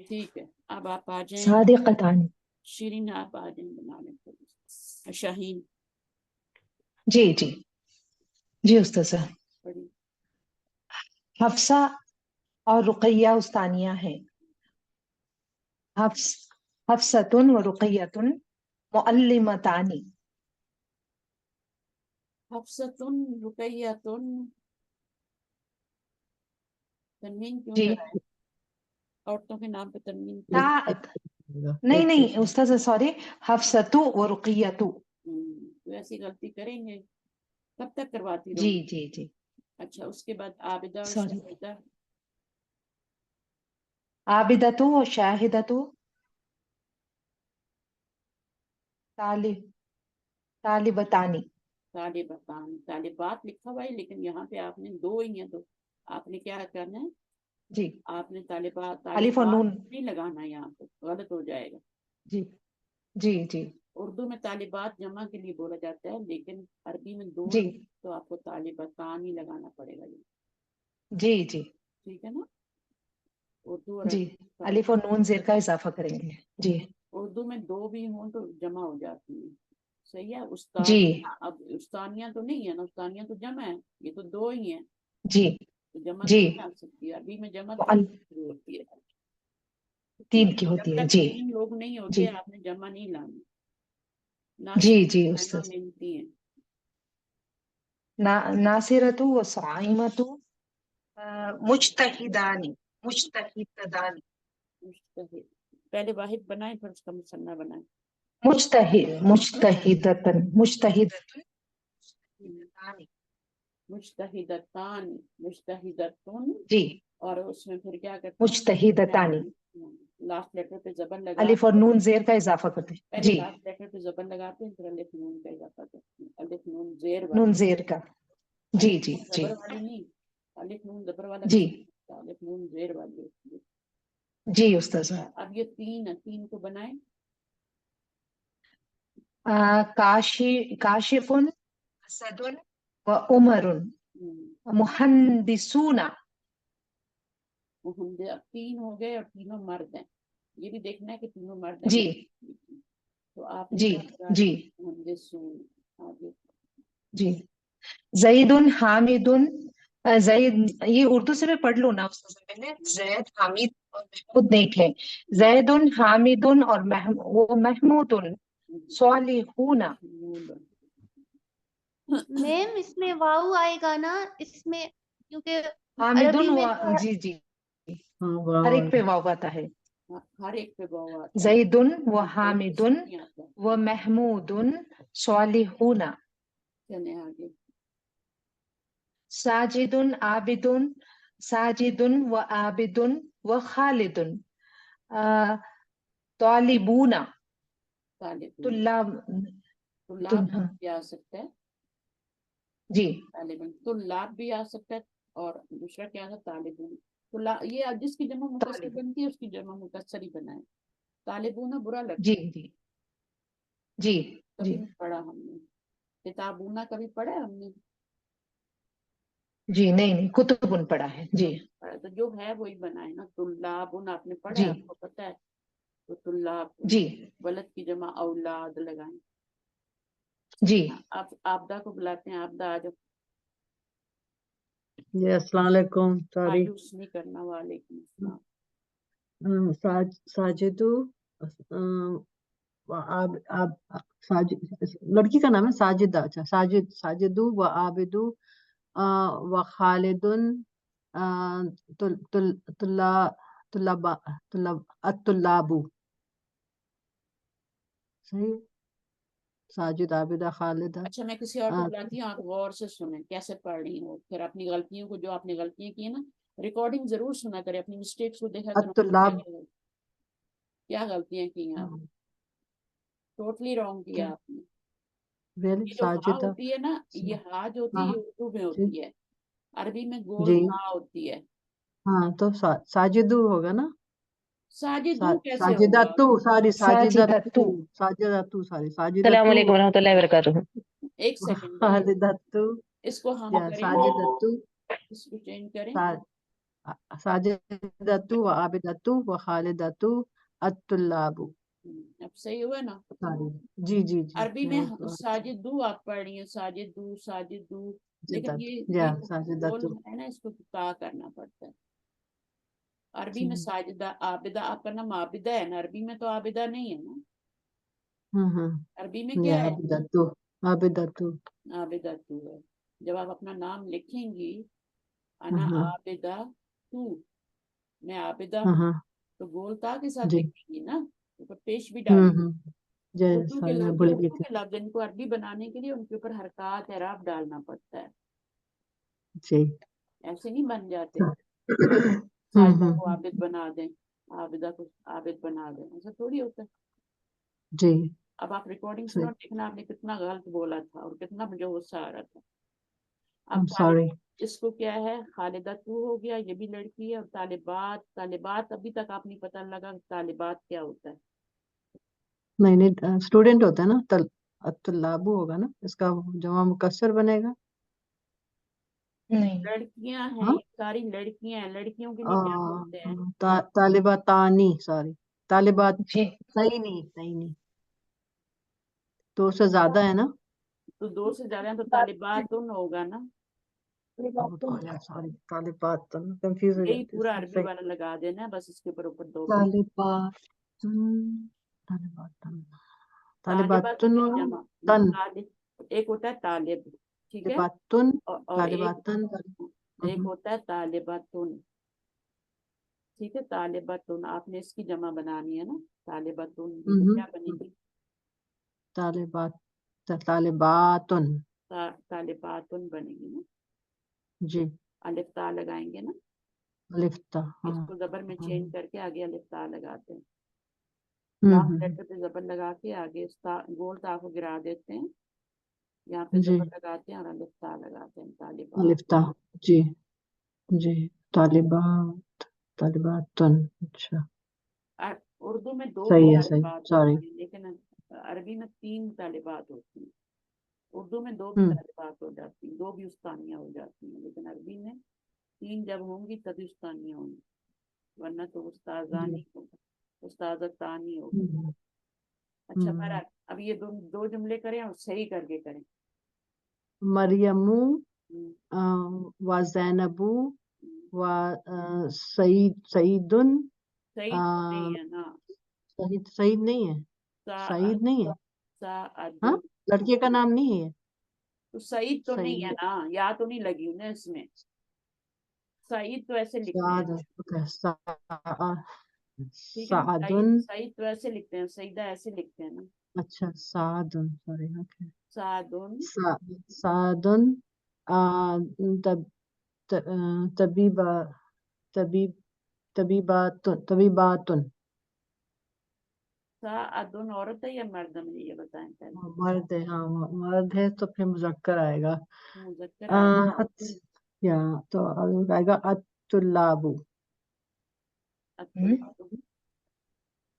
ठीक है। अब आप आ जाएं, सादिक़तानी। शीरीन आप आ जाएं बनाने। शाहीन जी जी जी उस्ताद। बड़ी हफ्सा और रुकैया उस्तानिया हैं। हफ्सतुन व रुकैयतुन मुअल्लिमतानी। हफ्सतुन रुकैयतुन, तन्वीन क्यों जी लगाए? औरतों के नाम पे तन्वीन ता नहीं नहीं उस्ताद सॉरी, हफ्सतु व रुकैयतु। तो ऐसी गलती करेंगे, कब तक करवाती जी रहूंगी। जी जी अच्छा, उसके बाद आबिदा और सॉरी। शाहिदा, आबिदतु व शाहिदतु तालिबतानी। तालिबान, तालिबात लिखा हुआ है लेकिन यहाँ पे आपने दो ही है, तो आपने क्या करना है, जी आपने तालिबात अलिफ और नून। नहीं लगाना, यहाँ पे गलत हो जाएगा। जी जी जी उर्दू में तालिबात जमा के लिए बोला जाता है, लेकिन अरबी में दो जी है, तो आपको तालिबातान ही लगाना पड़ेगा ये, जी जी ठीक है ना। उर्दू और जी अरबी, अलिफ और नून जेर का इजाफा करेंगे। जी उर्दू में दो भी हों तो जमा हो जाती है, सही है। जी अब उस्तानिया तो नहीं है ना, उस्तानिया तो जमा है, ये तो दो ही है, जी तो जमा जी नहीं आ सकती। अरबी में जमा तो तीन शुरू होती है, ठीक तीन की है। होती जब है। तक जी तीन लोग नहीं होते जी आपने जमा नहीं लानी। जी नासिर जी साइमा उस्ताद। मिलती है, नासिरतु व साइमतु मुज्तहिदानी। मुज्तहिदानी। मुस्तहिद, पहले वाहिद बनाए फिर उसका मुसन्ना बनाए। मुज्तहिदतन मुज्तहिदतानी। मुज्तहिदतान, मुज्तहिदतुन, जी और उसमें फिर क्या करते मुज्तहिदतानी। हैं, लास्ट लेटर पे जबर लगा अलिफ और के, नून जेर का इजाफा करते हैं। पहले जी लास्ट लेटर पे जबर लगाते हैं, फिर अलिफ नून का इजाफा करते हैं, अलिफ नून जेर नून वाली, जेर का। जी अलिफ जी नून जी जबर वाली नहीं, अलिफ नून जबर वाला जी किसको, الف نون زیر والی ہوتی ہے. جی استاذ. اب یہ تین ہے, تین کو بنائیں. کاشفن اسدن و عمرن محندسون. اب تین ہو گئے اور تینوں مرد ہیں. یہ بھی دیکھنا ہے کہ تینوں مرد ہیں. جی تو آپ نے جی کیا لگا جی مہندسون. آگے جی. زیدن حامدن. زید یہ اردو سے میں پڑھ لوں نا استاذ پہلے. زید حامد اور محمود نہیں تھے. زیدن حامدن اور محمودن صالحون. میم اس میں واو آئے گا نا اس میں, کیونکہ حامدن عربی میں تو جی جی ہاں ہر ایک پہ واو آتا ہے. ہر ایک پہ واو آتا ہے. زیدن و اس حامدن میں آتا ہے. و محمودن صالحون. چلیں آگے. ساجدن عابدن. ساجدن و عابدن و خالدن. طالبون. طالب طلاب. طلاب بھی آ سکتا ہے. جی طالبن طلاب بھی آ سکتا ہے. اور دوسرا کیا ہے طالبون. یہ جس کی جمع مکسر بنتی ہے اس کی جمع مکسر ہی بنائے. طالبون برا لگتا جی ہے. جی جی کبھی جی نہیں پڑھا ہم نے. کتابونا کبھی پڑھا ہے ہم نے. جی نہیں کتبن پڑھا ہے. جی تو جو ہے وہی بنائے نا. طلابون آپ نے پڑھا ہے, جی آپ کو پتا ہے. تو طلاب جی ولد کی جمع اولاد لگائیں. جی. آپ آبدہ کو بلاتے ہیں. آبدہ آ جاؤ. جی السلام علیکم. سوری. مایوس نہیں کرنا. وعلیکم السلام. ساجدو لڑکی کا نام ہے ساجدہ. اچھا ساجدو و عابدو و خالدن الطلابو. صحیح. ساجد عابدہ خالدہ. اچھا میں کسی اور کو بلاتی ہوں, آپ غور سے سنیں کیسے پڑھ رہی ہوں. پھر اپنی غلطیوں کو, جو آپ نے غلطیاں کی ہیں نا, ریکارڈنگ ضرور سنا کرے. اپنی مسٹیکس کو دیکھا الطلاب. کرو. کیا غلطیاں کی ہیں آپ. ٹوٹلی رانگ کیا آپ نے. ریلی یہ جو ہاں ساجدہ. ہوتی ہے نا, یہ ہاں جو ہوتی ہے ہاں یہ اردو میں جی ہوتی ہے. عربی میں گول جی ہاں ہوتی ہے. ہاں تو ساجدو ہوگا نا. ساجدو کیسے ہوگا. ساجدتو ساری ساجدتو. ساجدتو ساری السلام ساجدتو. علیکم ورحمۃ اللہ وبرکاتہ. ایک سیکنڈ بھائی, خالدتو. اس کو ہم یا کریں. ساجدتو. اس کو چینج کریں. ساجدتو و عابدتو و خالدتو الطلابو. اب صحیح ہوا نا. ساری. جی جی جی. عربی میں ساجدو آپ پڑھ رہی ہیں. ساجدو ساجدو. لیکن یا یہ گول ساجدتو. ہے نا, اس کو تا کرنا پڑتا ہے. عربی جی. میں ساجدہ عابدہ. آپ کا نام عابدہ ہے نا. عربی میں تو عابدہ نہیں ہے نا. ہاں عربی میں یا کیا ہے. عابدتو. عابدتو. عابدہ تو ہے. جب آپ اپنا نام لکھیں گی, انا عابدہ تو, میں عابدہ ہوں, تو گول تا کے ساتھ جی. لکھیں گی نا. تو پیش بھی ڈالیں. جی اردو کے سوری میں لفظ, بھول جو گئی اردو تھی. کے لفظ ان کو عربی بنانے کے لیے ان کے اوپر حرکات اعراب ڈالنا پڑتا ہے. جی. ایسے نہیں بن جاتے. ساجدہ کو عابد بنا دیں, عابدہ کو عابد بنا دیں, ایسا تھوڑی ہوتا ہے. جی. اب آپ ریکارڈنگ سنو, دیکھنا آپ نے کتنا غلط بولا تھا اور کتنا مجھے غصہ آ رہا تھا. اب سوری. اس کو کیا ہے, خالدہ تو ہو گیا, یہ بھی لڑکی ہے. اور طالبات ابھی تک آپ نہیں پتہ لگا طالبات کیا ہوتا ہے. نہیں اسٹوڈنٹ ہوتا ہے نا. الطلابو ہوگا نا, اس کا جمع مکسر بنے گا. نہیں لڑکیاں ہیں, یہ ساری لڑکیاں ہیں. لڑکیوں کے لیے کیا بولتے ہیں. طالباتانی. سوری طالبات. جی صحیح نہیں. تو سے زیادہ ہے نا. تو دو سے زیادہ ہیں تو طالبات ہوگا نا. سوری طالبات کنفیوز ہو یہی جاتی پورا ہے. عربی والا لگا دینا, بس اس کے اوپر دو. طالبات. طالبات طالباتن. جمع. تن. ایک ہوتا ہے طالب, ٹھیک ہے. طالباتن. اور طالباتن. ایک ہوتا ہے طالباتن, ٹھیک ہے. طالباتن آپ نے اس کی جمع بنانی ہے نا. طالباتن کیا بنے گی. طالباتن. طالباتن بنے گی نا. جی. الف تا لگائیں گے نا. الف تا. اس کو زبر میں چینج کر کے آگے الف تا لگاتے ہیں. ہوں لاسٹ لیٹر پہ زبر لگا کے آگے گول تا کو گرا دیتے ہیں. یہاں پہ جی. زبر لگاتے ہیں اور الف تا لگاتے ہیں. طالبات. الف تا. جی جی. तालिबात, तालिबातुन, अच्छा उर्दू में दो सही भी है, सही, तालिबात सॉरी। होती है, लेकिन अरबी में 3 तालिबात होती हैं। उर्दू में 2 भी तालिबात हो जाती हैं, 2 भी उस्तानियाँ हो जाती हैं, लेकिन अरबी में 3 जब होंगी तभी उस्तानियाँ होंगी, वरना तो उस्ताजानी होगा, उस्ताजतानी होगा। अच्छा बहरहाल अब ये दो जुमले करें और सही करके करें। मरियमु व ज़ैनबु व सईदुन, सही नहीं है ना, सईद नहीं है, सईद नहीं है, हाँ, साअदुन, लड़के का नाम नहीं है, तो सईद तो नहीं है सईद, ना, या तो नहीं लगी ना इसमें, सईद तो ऐसे लिखते हैं, साद, ओके, ठीक है ना, सादुन, सईद तो ऐसे लिखते हैं, सईदा ऐसे लिखते हैं ना, अच्छा सादुन, सॉरी, ओके, सादुन, सादुन, तब तबीबा, तबीब, तबीबातुन, साअदुन औरत है या मर्द है, मुझे ये बताएं पहले। मर्द है, हाँ मर्द है तो फिर मुज़क्कर आएगा। मुज़क्कर आएगा, या तो आएगा अत्तुल्लाबु।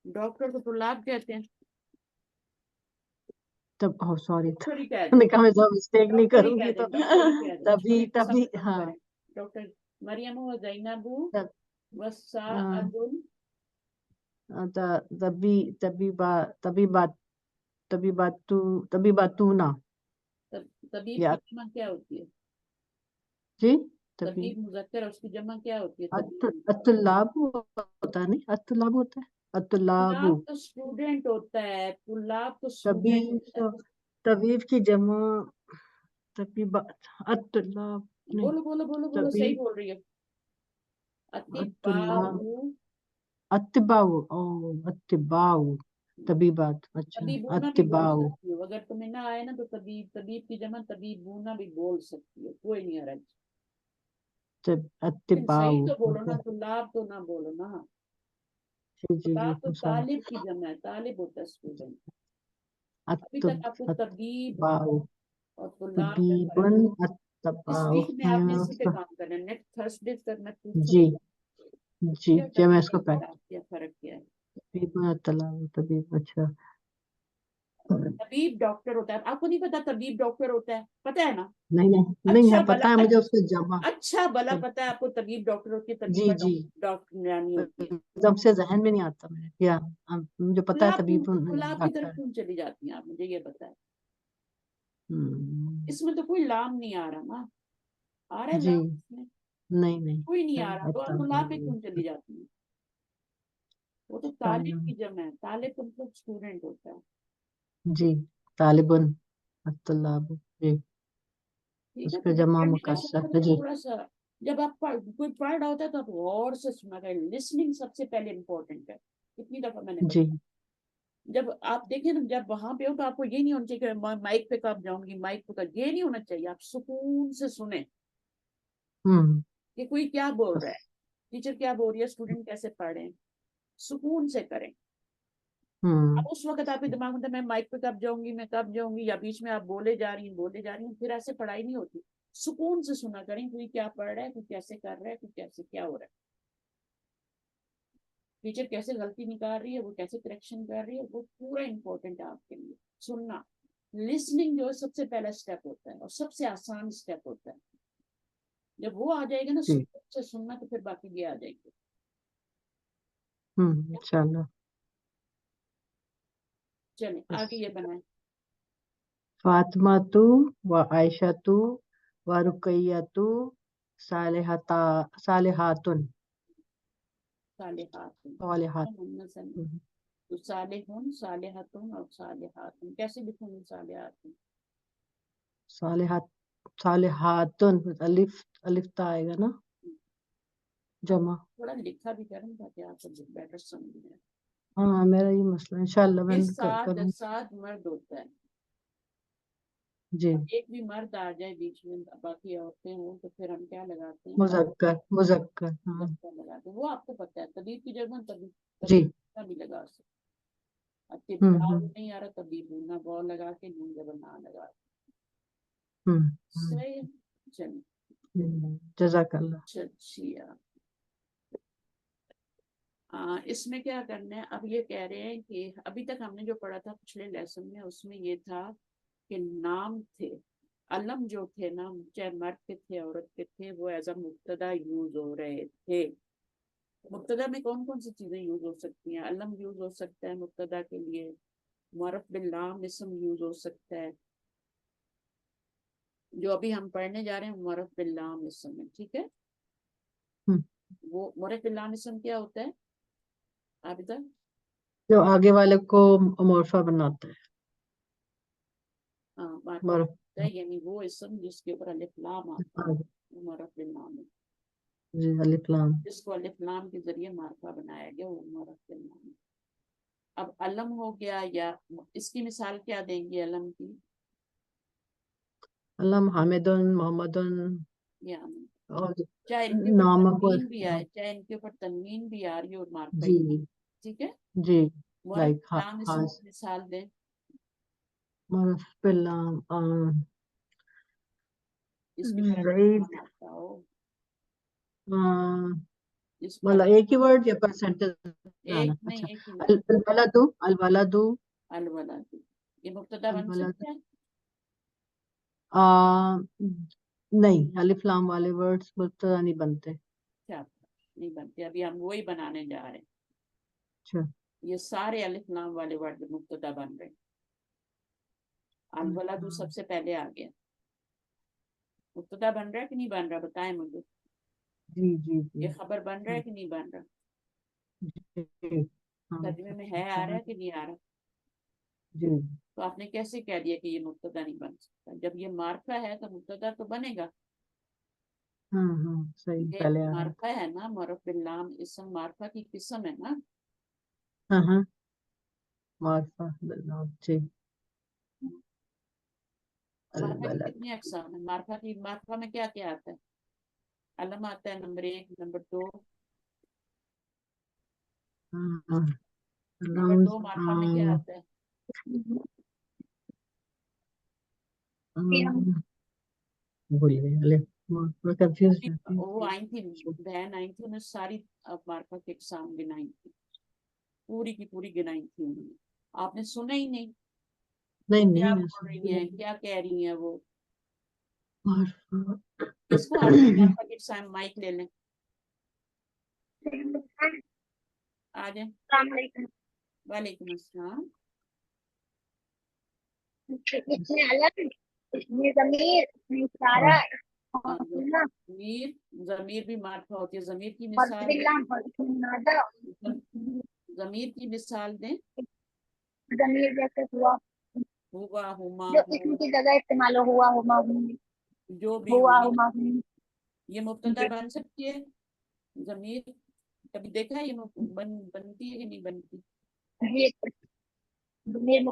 डॉक्टर को तुलाब कहते हैं, तब सॉरी, डॉक्टर ही कह मैं दें, कहा मैं जब मिस्टेक नहीं डॉक्टर ही कह करूंगी तो दें, डॉक्टर ही कह दें, तभी छोड़े तभी सब हाँ, करें, डॉक्टर मरियम व ज़ैनबु तब व साअदुन, तभी तबीबातूना, तबीब या की जमा क्या होती है, जी, तभी तबीब मुज़क्कर है, उसकी जमा क्या होती है, तबीब। अत्तुल्लाबु होता है, नहीं अत्तुल्लाबु होता है, अत्तुल्लाबु, तुलाब तो स्टूडेंट होता है, तुलाब तो तभी स्टूडेंट होता है। तो तबीब की जमा, तबीबा, अत्तुल्लाब नहीं, बोलो बोलो बोलो बोलो, तभी सही बोल रही है, अत्तुल्लाब, अतिबाउ, अत्तिबाउ, ओ अत्तिबाउ, तबीबात, अच्छा तबीबूना भी बोल अत्तिबाउ, सकती हो, अगर तुम्हें ना आए ना तो तबीब, तबीब की जमा तबीबूना भी बोल सकती हो, कोई नहीं हरज, लेकिन सही अत्तिबाउ, तो बोलो ना, ओके, तुलाब तो ना बोलो ना, जी जी तुलाब तो जी, सॉरी, तालिब की जमा है, तालिब होता है स्टूडेंट। अभी तक आपको तबीब अत्तबाउ, और तुलाब में फर्क तबीबन, है। इस अत्तबाउ, वीक में आपने इसी पे काम करना है, नेक्स्ट थर्सडे तक मैं जी पूछूंगी जी, क्या जब मैं तबीब इसको और तुलाब क्या फर्क क्या है। तबीबन, अत्तलाउ, तबीब, अच्छा, तबीब डॉक्टर होता है, आपको नहीं पता तबीब डॉक्टर होता है, पता है ना, नहीं नहीं नहीं अच्छा है, भला पता है मुझे उसका जमा, अच्छा भला तब, पता है आपको तबीब डॉक्टर होती है, जी तबीबा जी, डॉक्टर यानी होती है। एकदम से जहन में नहीं आता मेरे, या मुझे पता है तबीब गुलाब की तरफ डॉक्टर। क्यों चली जाती हैं आप, मुझे ये बताएं, हम्म, इसमें तो कोई लाम नहीं आ रहा ना, आ रहा है जी, लाम इसमें, नहीं नहीं, कोई नहीं आ रहा, तो आप गुलाब पे क्यों चली अत्तबाउ, जाती हैं, वो तो तालिब की जमा है, तालिब मतलब स्टूडेंट होता है, जी, तालिबुन, अत्तलाबु, जी, ठीक उस है। पे तो जब जमा पढ़ने का शौक मुकस्सर है है, तो जी, थोड़ा सा, जब आप कोई पढ़ रहा होता है तो आप गौर से सुना करें, लिसनिंग सबसे पहले इम्पोर्टेंट है, कितनी दफा मैंने जी, बताया, जब आप देखें ना, जब वहां पे हो तो आपको ये नहीं होना चाहिए कि मैं माइक पे कब जाऊंगी, माइक पे कब, ये नहीं होना चाहिए, आप सुकून से सुने हम्म, कि कोई क्या बोल रहा है, टीचर क्या बोल रही है, स्टूडेंट कैसे पढ़ रहे हैं, सुकून से करें। अब हम्म, उस वक्त आपके दिमाग में मैं माइक पे कब जाऊंगी, मैं कब जाऊंगी, या बीच में आप बोले जा रही हैं, फिर ऐसे पढ़ाई नहीं होती, सुकून से सुना करें, कोई क्या पढ़ रहा है, कोई कैसे कर रहा है, कोई कैसे क्या हो रहा है, टीचर कैसे गलती निकाल रही है, वो कैसे करेक्शन कर रही है, वो पूरा इंपॉर्टेंट है आपके लिए, सुनना। लिसनिंग जो है सबसे पहला स्टेप होता है और सबसे आसान स्टेप होता है, जब वो आ जाएगा ना जी, सुकून से सुनना, तो फिर बाकी भी आ जाएंगे। इंशाल्लाह, चले बस, आगे ये बनाए, फातिमातु व आयशतु व रुकैयतु सालिहता, सालिहातुन, सालिहात, सालिहात, तो सालिहुन, सालिहातुन और सालिहातुन, कैसे लिखूंगी सालिहातुन, सालिहात, सालिहातुन, अलिफ, अलिफ ता आएगा ना, आप जमा, थोड़ा लिखा भी करें ताकि आपको बेटर समझ में आए। हाँ मेरा ये मसला, इंशाल्लाह मैं इस साथ करूँ, साथ मर्द होता है, जी, एक भी मर्द आ जाए बीच में, बाकी औरतें हों, तो फिर हम क्या लगाते हैं, मुज़क्कर, मुज़क्कर, हाँ, मुज़क्कर लगाते हैं, वो आपको पता है, तबीब की जगह तभी जी, तबीब भी लगा सकते, अब हम्म, नहीं आ रहा तबीब ना बॉ लगा के, नून जब ना लगा, हम्म, सही है। चलिए, जज़ाकल्लाह। अच्छा اس میں کیا کرنا ہے، اب یہ کہہ رہے ہیں کہ ابھی تک ہم نے جو پڑھا تھا پچھلے لیسن میں، اس میں یہ تھا کہ نام تھے، علم جو تھے نا، چاہے مرد کے تھے عورت کے تھے، وہ ایز اے مبتدا یوز ہو رہے تھے. مبتدا میں کون کون سی چیزیں یوز ہو سکتی ہیں؟ علم یوز ہو سکتا ہے مبتدا کے لیے، معرف باللام اسم یوز ہو سکتا ہے، جو ابھی ہم پڑھنے جا رہے ہیں معرف باللام اسم ہے. ٹھیک ہے، وہ معرف باللام اسم کیا ہوتا ہے عابدہ؟ جو آگے والے کو مورفہ بناتا ہے. معرفہ معرف ہوتا ہے، یعنی وہ اسم جس کے اوپر الف لام آتا ہے وہ معرف باللام ہے. جی الف لام. جس کو الف لام کے ذریعے معرفہ بنایا گیا وہ معرف باللام ہے. اب علم ہو گیا، یا اس کی مثال کیا دیں گی علم کی؟ علم حامد محمد یعنی اور چاہے ان کے اوپر نام تنوین بھی آئے، چاہے ان کے اوپر تنوین بھی آ رہی ہے اور معرفہ جی ہی. ٹھیک ہے، جی معرف لائک باللام اسم کی مثال دیں. معرف باللام اس کے اوپر الف زید لام آتا ہو، جس کو مطلب ایک ہی ورڈ یا پرسنٹیج ایک آنا. نہیں اچھا ایک ہی لفظ. الولد الولد الولد یہ مبتدا بن الولد سکتا ہے؟ نہیں، الف لام والے ورڈز مبتدا نہیں بنتے. کیا نہیں بنتے؟ ابھی ہم وہی بنانے جا رہے ہیں. اچھا یہ سارے الف لام والے ورڈ مبتدا بن رہے ہیں. الولد سب سے پہلے آ گیا، مبتدا بن رہا ہے کہ نہیں بن رہا؟ بتائیں مجھے، جی جی جی یہ خبر بن رہا ہے کہ نہیں بن رہا؟ جی ہاں ترجمے میں ہے آ رہا ہے کہ نہیں آ رہا؟ جی تو آپ نے کیسے کہہ دیا کہ یہ مبتدا نہیں بن سکتا؟ جب یہ معرفہ ہے تو مبتدا تو بنے گا. ہاں ہاں صحیح یہ پہلے آ رہا ہے. معرفہ ہے نا، معرف باللام اسم معرفہ کی قسم ہے نا. ہاں ہاں معرفہ باللام جی. معرفہ کی الولد کتنی اقسام ہیں؟ معرفہ میں کیا کیا آتا ہے؟ علم آتا ہے نمبر 1، نمبر 2، ہاں نمبر 2 معرفہ میں کیا آتا ہے؟ بھول گئے میں کنفیوز رہتی وہ آئی تھی بہن، آئی تھی، انہیں ساری معرفہ کی اقسام گنائی تھی، پوری کی پوری گنائی تھی انہوں نے. آپ نے سنا ہی نہیں نہیں کیا نہیں بول رہی ہیں، کیا کہہ رہی ہیں وہ. معرفہ کس کو آتی ہے معرفہ کی اقسام؟ مائک لے لیں، آ جائیں. وعلیکم السلام. ضمیر بھی معرفہ ہوتی ہے. ضمیر کی مثال ضمیر کی مثال دیں. ضمیر جیسے ہوا، ہوا، ہما، جو اسم کی جگہ استعمال ہوا، ہما ہوں، جو بھی ہوا ہو، ہما ہوں. یہ مبتدا بن سکتی ہے ضمیر؟ کبھی دیکھا ہے یہ بنتی ہے کہ نہیں بنتی؟ ضمیر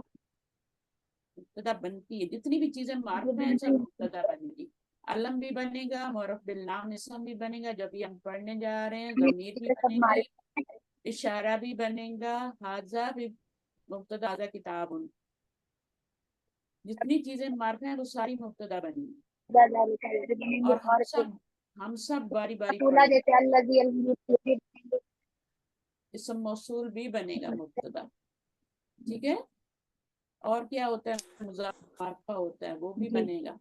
مبتدا بنتی ہے. جتنی بھی چیزیں معرفہ ہیں سب مبتدا بنے گی. علم بھی بنے گا، معرف باللام اسم بھی بنے گا، جب یہ ہم پڑھنے جا رہے ہیں. ضمیر بھی سب بنے گی، معرفہ. اشارہ بھی بنے گا، حاضہ بھی مبتدا کتاب. جتنی چیزیں معرفہ ہیں وہ ساری مبتدا بنیں گی. اور ہم سب باری باری پڑھیں گے. جیسے اللہ اسم موصول بھی بنے گا مبتدا. ٹھیک ہے، اور کیا ہوتا ہے؟ مضاف معرفہ ہوتا ہے، وہ بھی بنے گا.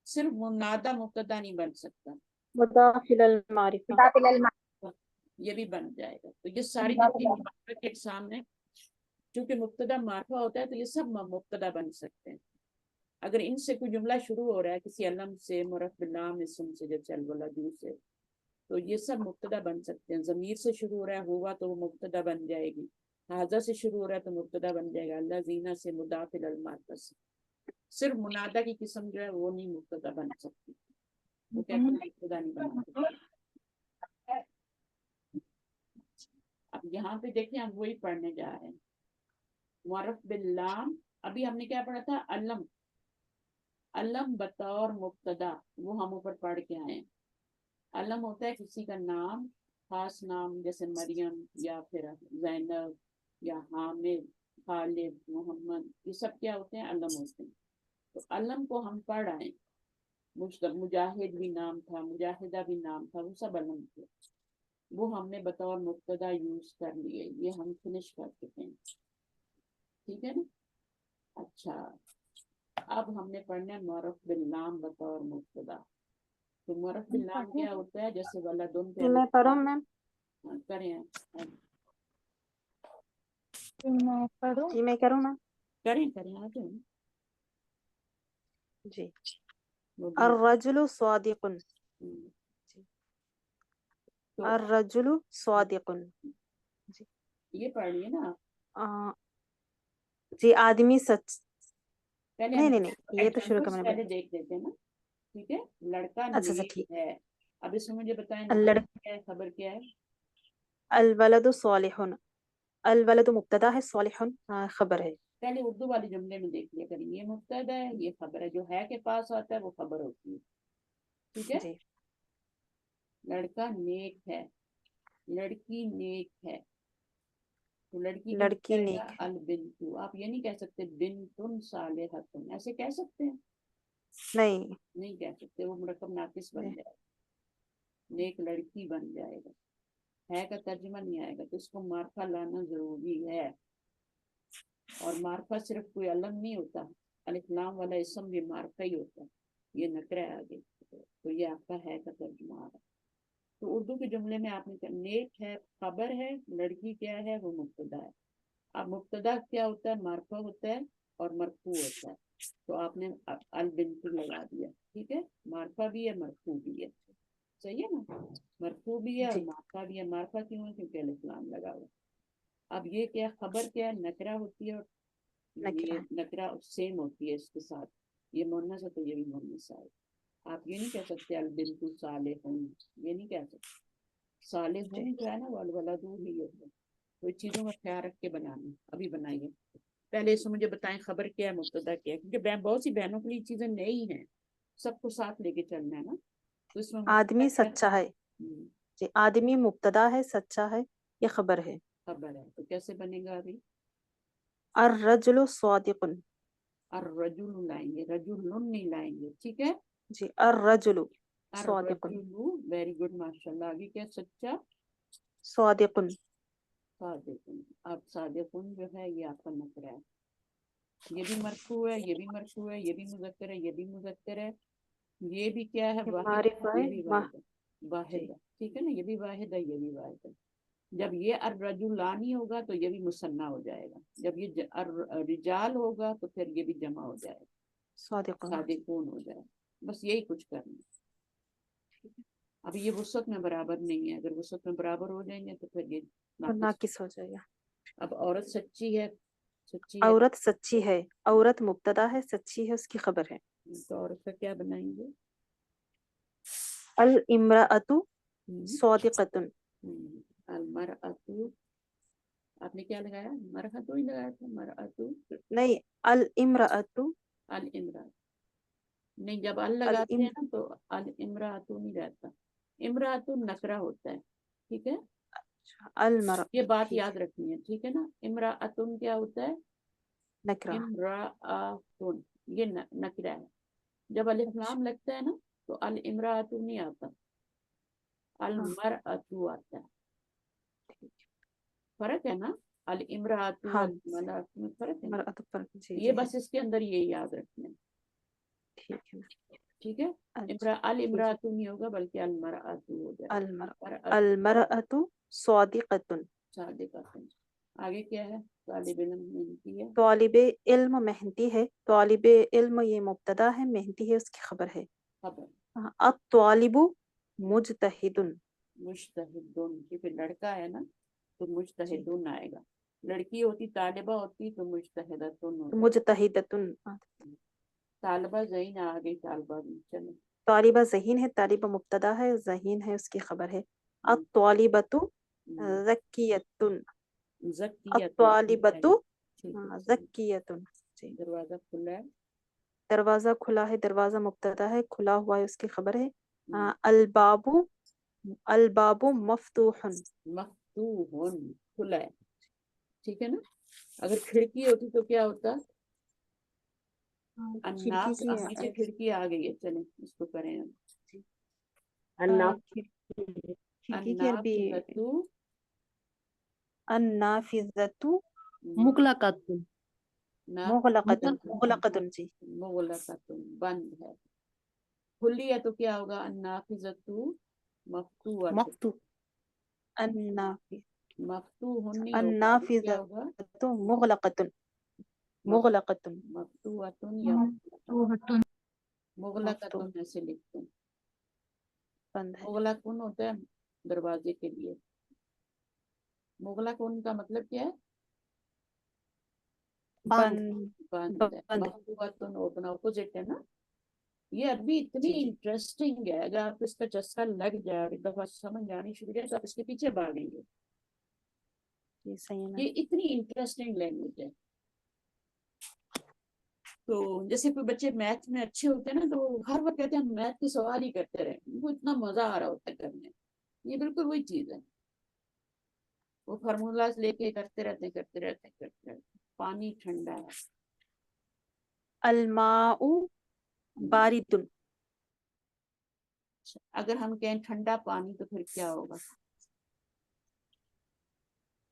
صرف منادہ مبتدا نہیں بن سکتا، مضاف المعرفہ. یہ بھی بن جائے گا. تو یہ ساری جتنی معرفہ کے اقسام ہیں، چونکہ مبتدا معرفہ ہوتا ہے تو یہ سب مبتدا بن سکتے ہیں. اگر ان سے کوئی جملہ شروع ہو رہا ہے کسی علم سے، معرف باللام اسم سے، جیسے الولد سے، تو یہ سب مبتدا بن سکتے ہیں. ضمیر سے شروع ہو رہا ہے ہوا تو وہ مبتدا بن جائے گی. حاضہ سے شروع ہو رہا ہے تو مبتدا بن جائے گا. اللہ زینہ سے، مضاف المعرفہ سے. صرف منادہ کی قسم جو ہے وہ نہیں مبتدا بن سکتی، وہ کہتے ہیں مبتدا نہیں بنا سکتی. اب یہاں پہ دیکھیں ہم وہی پڑھنے جا رہے ہیں. معرف باللام ابھی ہم نے کیا پڑھا تھا؟ علم. علم بطور مبتدا وہ ہم اوپر پڑھ کے آئے ہیں. علم ہوتا ہے کسی کا نام، خاص نام، جیسے مریم یا پھر زینب یا حامد، خالد، محمد، یہ سب کیا ہوتے ہیں؟ علم ہوتے ہیں. تو علم کو ہم پڑھ آئے. مجاہد بھی نام تھا، مجاہدہ بھی نام تھا، وہ سب علم تھے. وہ ہم نے بطور مبتدا یوز کر لیے، یہ ہم فنش کر چکے ہیں، ٹھیک ہے نا. اچھا اب ہم نے پڑھنا ہے معرف باللام بطور مبتدا. تو معرف باللام کیا ہوتا ہے؟ جیسے ولدن پہ میں پڑھوں میم؟ کریں میں پڑھوں؟ جی میں کروں میم. کریں آ جائیں. جی. بولیے. الرجل صادق. تو الرجل صادق. یہ پڑھ لیے نا آپ. جی آدمی سچ. پہلے نہیں ہم نہیں نہیں، یہ تو شروع کا ایگزامپلس میں نے پہلے بولا. دیکھ لیتے ہیں نا. ٹھیک ہے. لڑکا اچھا نیک ٹھیک. ہے. اب اس میں مجھے بتائیں اللڑ- کیا ہے، خبر کیا ہے؟ الولد صالح. الولد مبتدا ہے، صالح خبر ہے. پہلے اردو والے جملے میں دیکھ لیا کریں، یہ مبتدا ہے، یہ خبر ہے. جو ہے کے پاس آتا ہے وہ خبر ہوتی ہے. ٹھیک ہے. جی لڑکا نیک ہے، لڑکی نیک ہے. تو لڑکی کو لڑکی کہے گا نیک ہے. البنتو. آپ یہ نہیں کہہ سکتے بنتن صالحتن، ایسے کہہ سکتے ہیں؟ نہیں. نہیں کہہ سکتے، وہ مرکب ناقص بن جائے گا. نیک لڑکی بن جائے گا. ہے کا ترجمہ نہیں آئے گا، تو اس کو معرفہ لانا ضروری ہے. اور معرفہ صرف کوئی علم نہیں ہوتا، الف لام والا اسم بھی معرفہ ہی ہوتا ہے. یہ نکرہ ہے آگے، تو یہ آپ کا ہے کا ترجمہ آ رہا ہے. تو اردو کے جملے میں آپ نے کہا نیک ہے خبر ہے، لڑکی کیا ہے وہ مبتدا ہے. اب مبتدا کیا ہوتا ہے؟ معرفہ ہوتا ہے اور مرفوع ہوتا ہے. تو آپ نے البنت لگا دیا. ٹھیک ہے. معرفہ بھی ہے مرفوع بھی ہے. صحیح ہے نا. مرفوع بھی ہے اور جی معرفہ بھی ہے. معرفہ کیوں ہے؟ کیونکہ الف لام لگا ہوا. اب یہ کیا خبر کیا ہے؟ نکرہ ہوتی ہے. اور نکرہ. یہ نکرہ سیم ہوتی ہے اس کے ساتھ. یہ مونث ہے تو یہ بھی مونث ہے. آپ یہ نہیں کہہ سکتے البنت صالحون، یہ نہیں کہہ سکتے. صالحون جو ہے نا والولد ہی ہوتا ہے. تو اس چیزوں کا خیال رکھ کے بنانا. ابھی بنائیے. پہلے اس میں مجھے بتائیں خبر کیا ہے، مبتدا کیا ہے، کیونکہ بہت سی بہنوں کے لیے چیزیں نئی ہیں، سب کو ساتھ لے کے چلنا ہے نا. تو اس میں آدمی سچا ہے. جی آدمی مبتدا ہے، سچا ہے، یہ خبر ہے. خبر ہے. تو کیسے بنے گا ابھی؟ الرجل صادق. الرجل لائیں گے، رجل نہیں لائیں گے. ٹھیک ہے. جی الرجل صادق. الرجل ویری گڈ ماشاء اللہ. آگے کیا؟ سچا. صادق. صادقن. اب صادقن جو ہے یہ آپ کا نکرہ ہے. یہ بھی مرفوع ہے، یہ بھی مرفوع ہے، یہ بھی مذکر ہے، یہ بھی مذکر ہے. یہ بھی کیا ہے؟ واحد معرفہ ہے، ہے. یہ بھی واحد ہے. واحد ہے. ٹھیک ہے نا. یہ بھی واحد ہے، یہ بھی واحد ہے. جب یہ الرجلانی ہوگا تو یہ بھی مثنیٰ ہو جائے گا. جب یہ رجال ہوگا تو پھر یہ بھی جمع ہو جائے گا، صادق. صادقون ہو جائے گا. بس یہی کچھ کرنا ہے. اب یہ وسعت میں برابر نہیں ہے. اگر وسعت میں برابر ہو جائیں گے تو پھر یہ ناقص. ناقص ہو جائے گا. اب عورت سچی ہے. سچی ہے عورت سچی ہے. عورت مبتدا ہے، سچی ہے، اس کی خبر ہے. تو عورت کا کیا بنائیں گے؟ الامرأۃ صادقۃ. المرأۃ. آپ نے کیا لگایا؟ مرأۃ ہی لگایا تھا. مرأۃ. نہیں، الامرأۃ. الامرأۃ نہیں، جب ال لگاتے ہیں نا تو الامرأۃ نہیں رہتا. امرأۃ نکرہ ہوتا ہے. ٹھیک ہے. المرأۃ. یہ بات یاد رکھنی ہے. ٹھیک ہے نا. امرأۃ کیا ہوتا ہے؟ نکرہ. امرأۃ یہ نکرہ ہے. جب الف لام لگتا ہے نا تو الامرأۃ نہیں آتا، المرأۃ آتا ہے. فرق ہے نا. الامرأۃ ہاں والمرأۃ میں فرق ہے نا. مرأۃ پر. جی یہ جی بس اس کے اندر یہ یاد رکھنا ہے. ٹھیک ہے. ٹھیک ہے. اچھا الامرأۃ نہیں ہوگا بلکہ المرأۃ ہو جائے. المرأۃ صادقۃ. صادقۃ. آگے کیا ہے؟ طالب علم محنتی ہے. طالب علم محنتی ہے. طالب علم یہ مبتدا ہے، محنتی ہے اس کی خبر ہے. خبر. الطالب مجتہد. مجتہدن. کیونکہ لڑکا ہے نا تو مجتہدن آئے گا. لڑکی ہوتی طالبہ ہوتی تو مجتہدتن ہوتا. مجتہدۃ. طالبہ ذہین آ گئی. طالبہ بھی. چلو. طالبہ ذہین ہے. طالبہ مبتدا ہے، ذہین ہے اس کی خبر ہے. الطالبۃ ذکیۃ. الطالبۃ ذکیۃ. جی دروازہ کھلا ہے. دروازہ کھلا ہے. دروازہ مبتدا ہے، کھلا ہوا ہے اس کی خبر ہے. الباب. الباب مفتوح. مفتوح کھلا ہے. ٹھیک ہے نا. اگر کھڑکی ہوتی تو کیا ہوتا؟ کھڑکی الناس. کی اب نیچے کھڑکی آ گئی ہے. چلیں اس کو کریں. الناس. खिड़की की अरबी अन्नाफिज़तु अन्नाफिज़तु मुगलकतुन मुगलकतुन मुगलकतुन जी मुगलकतुन बंद है। खुली है तो क्या होगा? अन्नाफिज़तु मफ्तूहतुन। मफ्तू अन्नाफि मफ्तूहुन नहीं होगा, क्या होगा? अन्नाफिज़तु मुगलकतुन मुगलकतुन मफ्तूहतुन या मफ्तूहतुन मुगलकतुन ऐसे लिखते हैं। बंद है। मुगलकुन होता है दरवाजे के लिए। मुगलकुन का मतलब क्या है? बंद बंद है। बंद मफ्तूहतुन ओपन ऑपोजिट है ना। ये अरबी इतनी जी जी इंटरेस्टिंग है, अगर आपको इसका चस्का लग जाए और एक दफा समझ आनी शुरू जाए तो आप इसके पीछे भागेंगे। ये सही है ये मैम। इतनी इंटरेस्टिंग लैंग्वेज है। तो जैसे कोई बच्चे मैथ में अच्छे होते हैं ना, तो वो हर वक्त कहते हैं हम मैथ के सवाल ही करते रहे, उनको इतना मजा आ रहा होता है करने में। ये बिल्कुल वही चीज है, वो फार्मूलाज लेके करते रहते करते रहते करते रहते। पानी ठंडा है। अलमाउ बारिदुन अगर हम कहें ठंडा पानी तो फिर क्या होगा?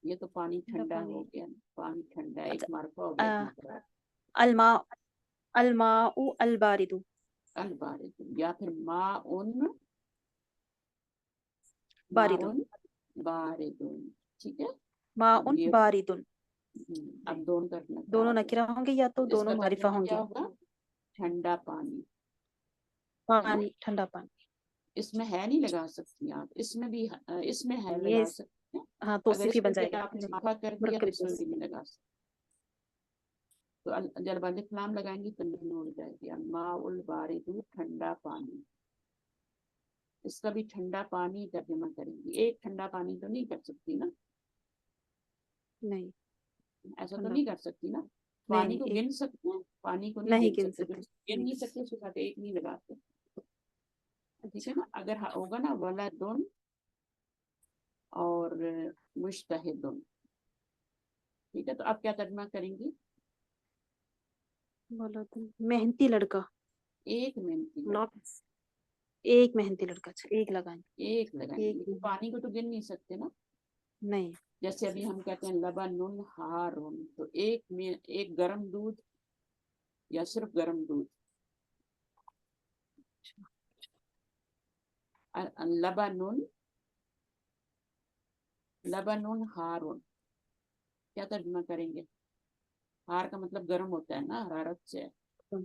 ये तो पानी ठंडा ठंडा पानी हो गया, पानी ठंडा एक अच्छा मार्फा हो गया, एक नकरा। अलमा अलमाउ अलबारिदु अलबारिद या फिर माउन बारिदुन माउन बारिदुन। ठीक है। अब माउन ये बारिदुन अब दोनों का नकरा आ दोनों गया। नकिरा होंगे या तो दोनों इसका मारिफा तर्जुमा क्या होंगे। होगा? ठंडा पानी है ना। पानी ठंडा पानी इसमें है नहीं लगा सकती आप, इसमें भी इसमें है ये लगा सकते हैं। हाँ अगर तौसीफी बन इसको जाएगा आपने जी माफा कर दिया तो मुरक्कब इसमें भी नहीं लगा सकते। तो जब अलिफ लाम लगाएंगी तो नून हो जाएगी। माउल बारिदु ठंडा पानी। इसका भी ठंडा पानी तर्जुमा करेंगी। एक ठंडा पानी तो नहीं कर सकती ना, नहीं ऐसा तो ठंडा नहीं कर सकती ना। नहीं पानी नहीं को एक गिन सकते हैं, पानी को नहीं नहीं गिन गिन सकते, तो सकते गिन नहीं नहीं सकते उसके साथ एक नहीं लगाते। ठीक है अच्छा ना। अगर होगा ना वलदुन और मुश्तहिदुन, ठीक है, तो आप क्या तर्जुमा करेंगी? बोलो तो मेहनती लड़का एक मेहनती लड़का। नॉट एक मेहनती लड़का अच्छा एक लगाएंगे एक लगाएंगे, एक पानी को तो गिन नहीं सकते ना। नहीं जैसे अभी हम कहते हैं लबनुन हारुन, तो एक में एक गर्म दूध या सिर्फ गर्म दूध। लबनुन लबनुन हारुन, क्या तर्जुमा करेंगे? हार का मतलब गर्म होता है ना, हरारत से। तो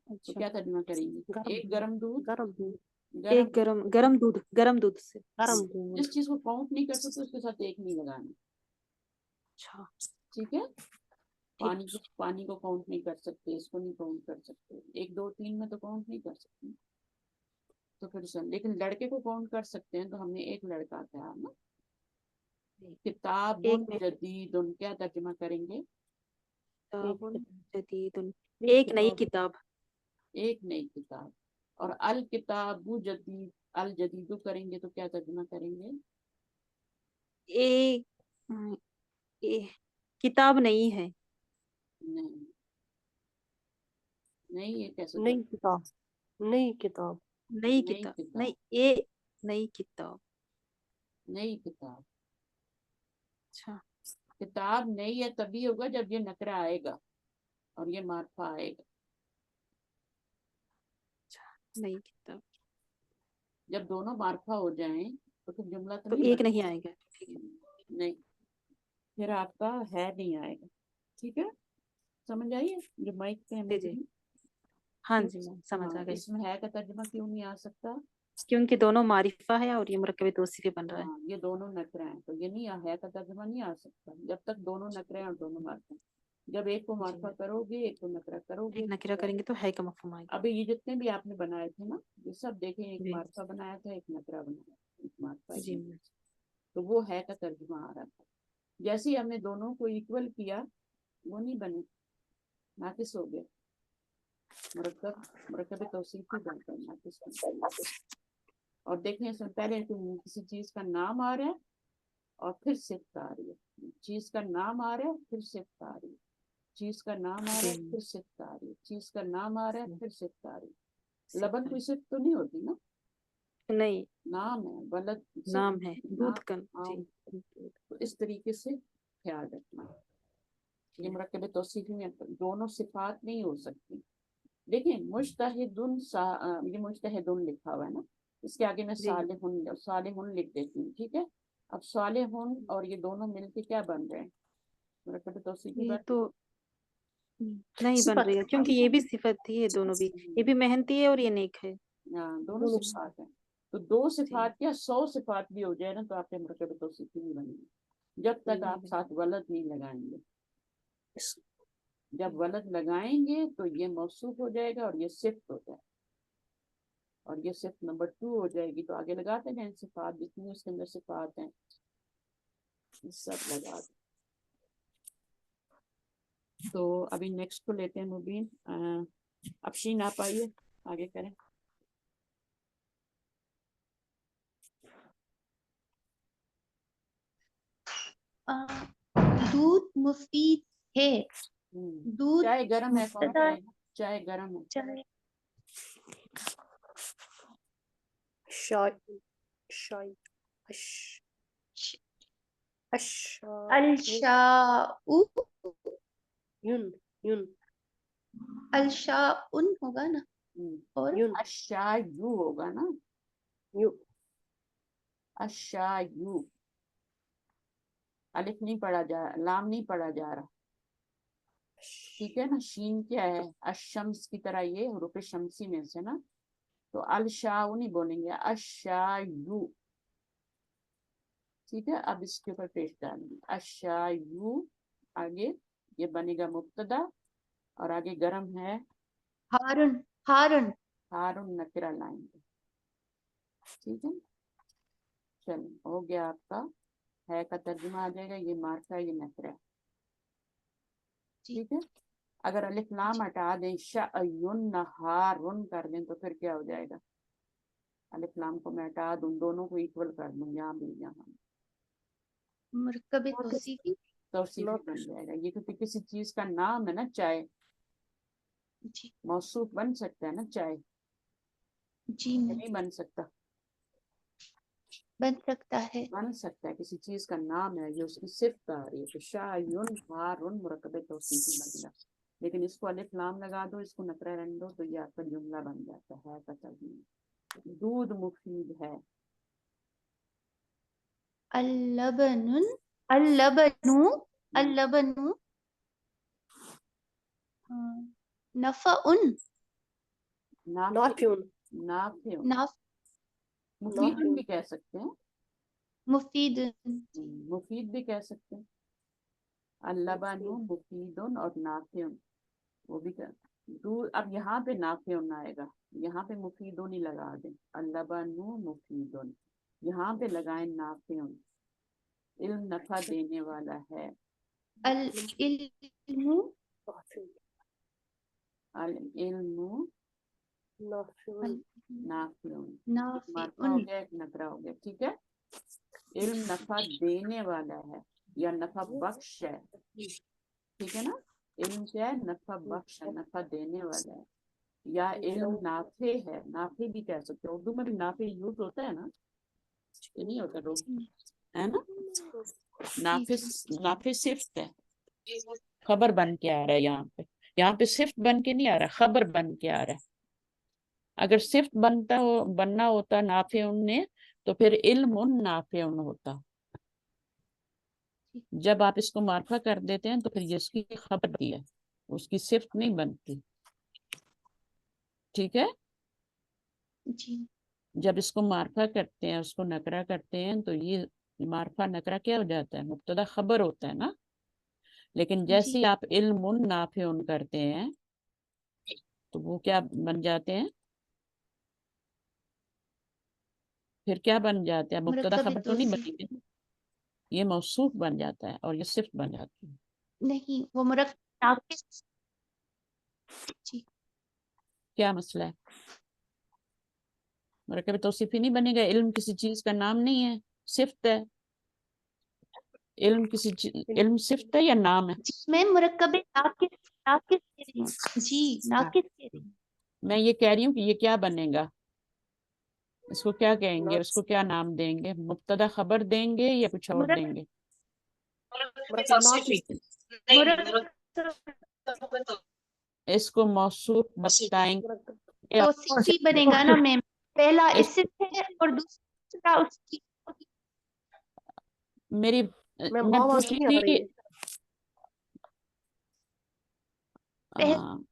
अच्छा क्या तर्जुमा करेंगी? एक गर्म दूध। गरम दूध एक गर्म गरम दूध से गरम दूध जिस चीज को काउंट नहीं कर सकते उसके साथ एक नहीं लगाना। अच्छा ठीक है। ठीक पानी को काउंट नहीं कर सकते, इसको नहीं काउंट कर सकते, एक दो तीन में तो काउंट नहीं कर सकते। तो फिर सुन, लेकिन लड़के को काउंट कर सकते हैं, तो हमने एक लड़का कहा ना। किताबुन एक में जदीदुन, क्या तर्जुमा करेंगे? किताबुन जदीदुन एक एक नई किताब किताब एक नई किताब। और अल किताबु जदीद, अल जदीदु करेंगे तो क्या तर्जुमा करेंगे? एक किताब नहीं है नहीं, नहीं ये कैसे नई तर्जुमा? किताब नई किताब नई नई किताब किताब, नहीं ये नई किताब नई किताब। अच्छा किताब नई है तभी होगा जब ये नकरा आएगा और ये मार्फा आएगा। नई किताब जब दोनों मार्फा हो जाएं तो फिर जुमला तो तो नहीं एक बनेगा। नहीं आएगा ठीक है नहीं, फिर आपका है नहीं आएगा। ठीक है, समझ आइए जो माइक पे है जी मैं जी कहीं। हाँ क्यों? जी मैम समझ आ हाँ, गई इसमें है का तर्जुमा क्यों नहीं आ सकता? क्योंकि दोनों मारिफा है और ये मुरक्कब तौसीफी बन रहा है हाँ, ये दोनों नकरे हैं तो ये नहीं है का तर्जुमा नहीं आ सकता जब तक दोनों नकरे हैं और दोनों मार्फा हैं। जब एक को जी मार्फा करोगे, एक को नकरा एक करोगे। नकीरा करेंगे तो है का मफहूम आएगा अभी ये जितने भी आपने बनाए थे ना, ये सब देखें, एक जी मार्फा बनाया था, एक नकरा बनाया था, एक मार्फा एक जी नकरा। मैम तो वो है का तर्जुमा आ रहा था। जैसे ही हमने दोनों को इक्वल किया, वो नहीं बने, नाकिस हो गया। मुरक्कब मुरक्कब तौसीफी बनता है, नाकिस बनता है। और देखें, इसमें पहले किसी चीज का नाम आ रहा है और फिर सिफ्त आ रही है। चीज का नाम आ रहा है फिर सिफ्त आ रही है, चीज का नाम आ रहा जी है फिर सिफ्त आ रही है, चीज का नाम आ रहा है फिर सिफ्त आ रही है। लबन सिफ्त कोई सिफ्त तो नहीं होती ना। नहीं, नाम है, वलद सिर्फ नाम है नाम, दूध का जी। नाम। तो इस तरीके से ख्याल रखना। ये मुरक्कब तौसीफी में दोनों सिफात नहीं हो सकती। देखिए मुज्तहिदुन ये मुज्तहिदुन लिखा हुआ है ना, इसके आगे मैं जी। सालिहुन लिख देती हूँ, ठीक है। अब सालिहुन और ये दोनों मिलके क्या बन रहे हैं? मुरक्कब तौसीफी ये बन तो नहीं बन रही है, क्योंकि ये भी सिफत थी, ये दोनों भी, ये भी मेहनती है और ये नेक है। हाँ, दोनों सिफात हैं। तो दो जी। सिफात या 100 सिफात भी हो जाए ना, तो आपके मुरक्कब तौसीफी नहीं बनेगी जब तक आप साथ वलद नहीं लगाएंगे। जब वलद लगाएंगे तो ये मौसूफ हो जाएगा और ये सिफ्त हो जाएगा, और ये सिफ्त नंबर 2 हो जाएगी। तो आगे लगाते हैं सिफात, जितनी उसके अंदर सिफात हैं सब लगा दें। तो अभी नेक्स्ट को लेते हैं मुबीन। अफशीन आप आइए, आगे करें। दूध मुफीद है। दूध चाय गरम है, कौन मुब्तदा कहेगा? चाय गरम है। चाय शाय शाय अश अश अलशाउ युन युन अलशाउन होगा ना, और युन अशायु होगा ना, यु अशायु। अलिफ नहीं पढ़ा जा, लाम नहीं पढ़ा जा रहा, ठीक है ना। शीन क्या है? अशम्स की तरह, ये हुरूफ शमसी में से ना, तो अलशाउ नहीं बोलेंगे, अशायु, ठीक है। अब इसके ऊपर पेश डालेंगे अशायु, आगे ये बनेगा मुब्तदा और आगे गरम है हारुन हारुन हारुन नकरा लाएंगे, ठीक है। चलो हो गया आपका, है का तर्जुमा आ जाएगा, ये मार्का ये नकरा, ठीक है। अगर अलिफ लाम हटा दें, शअयुन नहारुन कर दें, तो फिर क्या हो जाएगा? अलिफ लाम को मैं हटा दूं, दोनों को इक्वल कर दूं, यहाँ भी यहाँ मुरक्कब तौसीफी तौसीफी बन जाएगा। ये क्योंकि किसी चीज का नाम है ना, चाय जी मौसूफ बन सकता है ना, चाय जी नहीं बन सकता? बन सकता है। बन सकता है, किसी चीज का नाम है, ये उसकी सिफ्त आ रही है, तो शायुन हारुन मुरक्कब तौसीफी बन गया। लेकिन इसको अलिफ लाम लगा दो, इसको नकरा रहने दो, तो ये आपका जुमला बन जाता है का तर्जुमा। दूध मुफीद है, अल्लबनुन अल्लबनु अल्लबनु नफ़उन नाफियुन नाफियुन, नाफ मुफीदुन भी कह सकते हैं, मुफीदुन मुफीद भी कह सकते हैं। अल्लबनु मुफीदुन और नाफियुन वो भी कर। दूध, अब यहाँ पे नाफियुन आएगा, यहाँ पे मुफीदुन ही लगा दें, अल्लबनु मुफीदुन, यहाँ पे लगाएं नाफियुन। इल्म नफा देने वाला है, अल इल्मु अल इल्मु नाफियुन नाफियुन, मार्फा हो नाफिउन गया, एक नकरा हो गया, ठीक है। इल्म नफा देने वाला है या नफा बख्श है, ठीक है ना। इल्म क्या है? नफा बख्श है, नफा देने वाला है। या इल्म नाफे है, नाफे भी कह सकते हो, उर्दू में भी नाफे यूज होता है ना, ये नहीं होता रोज, है ना। नाफे नाफे सिफ्त है, खबर बन के आ रहा है यहाँ पे सिफ्त बन के नहीं आ रहा, खबर बन के आ रहा है। अगर सिफ्त बनना होता नाफे ने, तो फिर इल्म नाफे होता। जब आप इसको मार्फा कर देते हैं तो फिर ये उसकी खबर बनती है, उसकी सिफ्त नहीं बनती, ठीक है। जी जब इसको मार्फा करते हैं, उसको नकरा करते हैं, तो ये मार्फा नकरा क्या हो जाता है? मुब्तदा खबर होता है ना। लेकिन जैसे जी ही आप इल्मुन नाफिउन करते हैं तो वो क्या बन जाते हैं? फिर क्या बन जाते हैं? मुब्तदा मुरक्कब खबर तो नहीं तौसीफी बनेगी, ये मौसूफ बन जाता है और ये सिफ्त बन जाती है। नहीं, वो मुरक्कब नाकिस जी क्या मसला है? मुरक्कब तौसीफी नहीं बनेगा, इल्म किसी चीज का नाम नहीं है, सिफ्त है। इल्म सिफ्त है या नाम है? जिसमें मुरक्कब नाकिस नाकिस कह रही हूँ जी, नाकिस कह रही हूँ। मैं ये कह रही हूँ कि ये क्या बनेगा? इसको क्या कहेंगे, उसको क्या नाम देंगे, मुब्तदा खबर देंगे या कुछ और मुरक- देंगे? इसको मौसूफ बताएंगे तो सिफी बनेगा ना मैम, पहला इस- इस्म है और दूसरा उसकी मेरी मैम मैं आवाज पूछी नहीं आ रही थी है। हाँ,